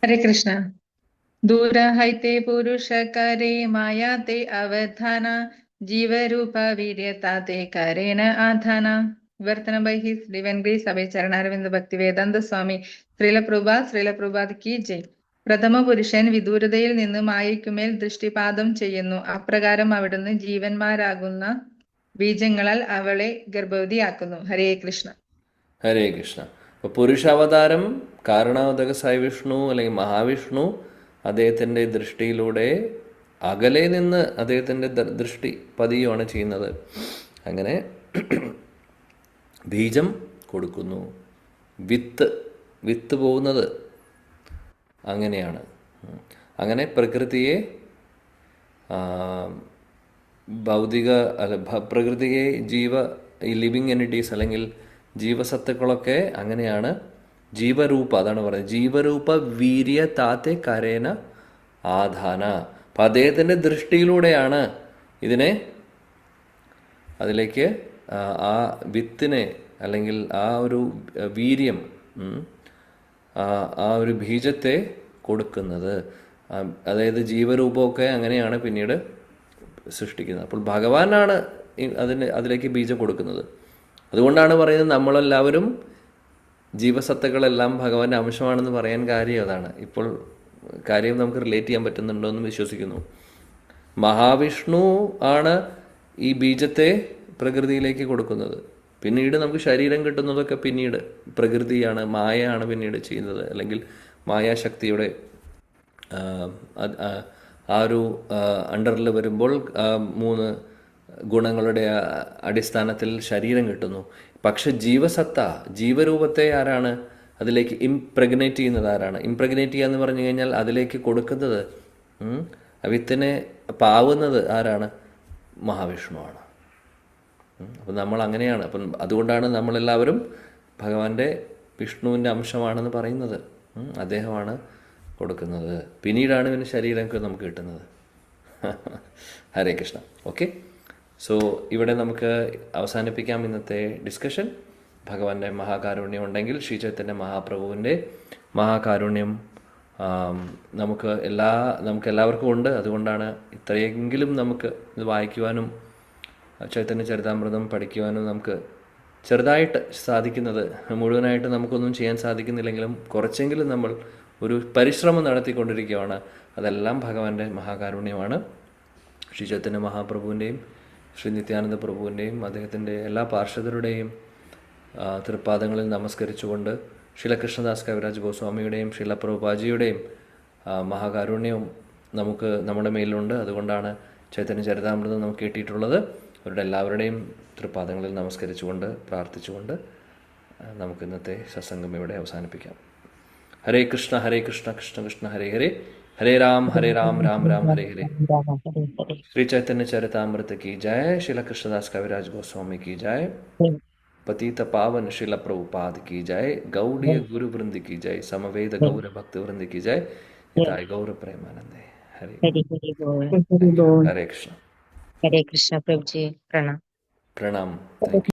ഹരേ കൃഷ്ണ. ദൂരഹൈത്തെ പുരുഷ കരേ മായാത്തെ അവധാന ജീവരൂപ വീര്യതാത്തെ കരേന ആധാന. വിവർത്തനം ബൈ ഹിസ് ഡിവൈൻ ഗ്രേസ് അഭയ ചരണാരവിന്ദ ഭക്തിവേദാന്ത സ്വാമി ശ്രീലപ്രഭുപാദ് കി ജയ്. പ്രഥമ പുരുഷൻ വിദൂരതയിൽ നിന്ന് മായയ്ക്കുമേൽ ദൃഷ്ടിപാതം ചെയ്യുന്നു. അപ്രകാരം അവിടുന്ന് ജീവന്മാരാകുന്ന ബീജങ്ങളാൽ അവളെ ഗർഭവതിയാക്കുന്നു. ഹരേ കൃഷ്ണ. ഹരേ കൃഷ്ണ. അപ്പോൾ പുരുഷാവതാരം കാരണോദകസായി വിഷ്ണു അല്ലെങ്കിൽ മഹാവിഷ്ണു അദ്ദേഹത്തിൻ്റെ ദൃഷ്ടിയിലൂടെ അകലെ നിന്ന് അദ്ദേഹത്തിൻ്റെ ദൃഷ്ടി പതിയുകയാണ് ചെയ്യുന്നത്. അങ്ങനെ ബീജം കൊടുക്കുന്നു, വിത്ത് പോകുന്നത് അങ്ങനെയാണ്. അങ്ങനെ പ്രകൃതിയെ പ്രകൃതിയെ ഈ ലിവിങ് എൻറ്റിറ്റീസ് അല്ലെങ്കിൽ ജീവസത്തുക്കളൊക്കെ അങ്ങനെയാണ്. ജീവരൂപ, അതാണ് പറയുന്നത്, ജീവരൂപ വീര്യ താത്തെ കരേന ആധാന. അപ്പം അദ്ദേഹത്തിൻ്റെ ദൃഷ്ടിയിലൂടെയാണ് ഇതിനെ അതിലേക്ക് ആ വിത്തിനെ അല്ലെങ്കിൽ ആ ഒരു വീര്യം, ആ ഒരു ബീജത്തെ കൊടുക്കുന്നത്. അതായത് ജീവരൂപമൊക്കെ അങ്ങനെയാണ് പിന്നീട് സൃഷ്ടിക്കുന്നത്. അപ്പോൾ ഭഗവാനാണ് അതിലേക്ക് ബീജം കൊടുക്കുന്നത്. അതുകൊണ്ടാണ് പറയുന്നത് നമ്മളെല്ലാവരും ജീവസത്തകളെല്ലാം ഭഗവാന്റെ അംശമാണെന്ന് പറയാൻ കാര്യം അതാണ്. ഇപ്പോൾ കാര്യം നമുക്ക് റിലേറ്റ് ചെയ്യാൻ പറ്റുന്നുണ്ടോ എന്ന് വിശ്വസിക്കുന്നു. മഹാവിഷ്ണു ആണ് ഈ ബീജത്തെ പ്രകൃതിയിലേക്ക് കൊടുക്കുന്നത്. പിന്നീട് നമുക്ക് ശരീരം കിട്ടുന്നതൊക്കെ പിന്നീട് പ്രകൃതിയാണ്, മായയാണ് പിന്നീട് ചെയ്യുന്നത്. അല്ലെങ്കിൽ മായാശക്തിയുടെ ആ ഒരു അണ്ടറിൽ വരുമ്പോൾ 3 ഗുണങ്ങളുടെ അടിസ്ഥാനത്തിൽ ശരീരം കിട്ടുന്നു. പക്ഷെ ജീവരൂപത്തെ ആരാണ് അതിലേക്ക് ഇംപ്രഗ്നേറ്റ് ചെയ്യുന്നത്? ആരാണ് ഇംപ്രഗ്നേറ്റ് ചെയ്യുക എന്ന് പറഞ്ഞു കഴിഞ്ഞാൽ അതിലേക്ക് കൊടുക്കുന്നത്, വിത്തിനെ പാവുന്നത് ആരാണ്? മഹാവിഷ്ണുവാണ്. അപ്പം നമ്മൾ അങ്ങനെയാണ്. അപ്പം അതുകൊണ്ടാണ് നമ്മളെല്ലാവരും ഭഗവാന്റെ വിഷ്ണുവിൻ്റെ അംശമാണെന്ന് പറയുന്നത്. അദ്ദേഹമാണ് കൊടുക്കുന്നത്. പിന്നീടാണ് പിന്നെ ശരീരമൊക്കെ നമുക്ക് കിട്ടുന്നത്. ഹരേ കൃഷ്ണ. ഓക്കെ, സോ ഇവിടെ നമുക്ക് അവസാനിപ്പിക്കാം ഇന്നത്തെ ഡിസ്കഷൻ. ഭഗവാന്റെ മഹാകാരുണ്യം ഉണ്ടെങ്കിൽ ശ്രീ ചൈതന്യ മഹാപ്രഭുവിൻ്റെ മഹാകാരുണ്യം നമുക്ക് എല്ലാവർക്കും ഉണ്ട്. അതുകൊണ്ടാണ് ഇത്രയെങ്കിലും നമുക്ക് ഇത് വായിക്കുവാനും ചൈതന്യ ചരിതാമൃതം പഠിക്കുവാനും നമുക്ക് ചെറുതായിട്ട് സാധിക്കുന്നത്. മുഴുവനായിട്ട് നമുക്കൊന്നും ചെയ്യാൻ സാധിക്കുന്നില്ലെങ്കിലും കുറച്ചെങ്കിലും നമ്മൾ ഒരു പരിശ്രമം നടത്തിക്കൊണ്ടിരിക്കുകയാണ്. അതെല്ലാം ഭഗവാന്റെ മഹാകാരുണ്യമാണ്. ശ്രീ ചൈതന്യ മഹാപ്രഭുവിൻ്റെയും ശ്രീ നിത്യാനന്ദ പ്രഭുവിൻ്റെയും അദ്ദേഹത്തിൻ്റെ എല്ലാ പാർഷദരുടെയും തൃപ്പാദങ്ങളിൽ നമസ്കരിച്ചുകൊണ്ട് ശില കൃഷ്ണദാസ് കവിരാജ് ഗോസ്വാമിയുടെയും ശില പ്രഭുപാജിയുടെയും മഹാകാരുണ്യവും നമുക്ക് നമ്മുടെ മേലിലുണ്ട്. അതുകൊണ്ടാണ് ചൈതന്യ ചരിതാമൃതം നമുക്ക് കിട്ടിയിട്ടുള്ളത്. അവരുടെ എല്ലാവരുടെയും തൃപ്പാദങ്ങളിൽ നമസ്കരിച്ചുകൊണ്ട് പ്രാർത്ഥിച്ചുകൊണ്ട് നമുക്ക് ഇന്നത്തെ സത്സംഗം ഇവിടെ അവസാനിപ്പിക്കാം. ഹരേ കൃഷ്ണ കൃഷ്ണ കൃഷ്ണ ഹരേ ഹരേ, ഹരേ രാം രാം രാം ഹരേ ഹരേ. ശ്രീ ചൈതന്യ ചരിതാമൃത की जय, शिला कृष्णदास कविराज गोस्वामी की जय, पतित पावन शिल प्रभुपाद की जय, गौड़ीय गुरु वृंद की जय, समवेद गौर भक्त वृंद की जय, हिताय गौर प्रेमानंदे. हरे हरे कृष्ण. हरे कृष्ण प्रभु जी, प्रणाम. प्रणाम. Thank you.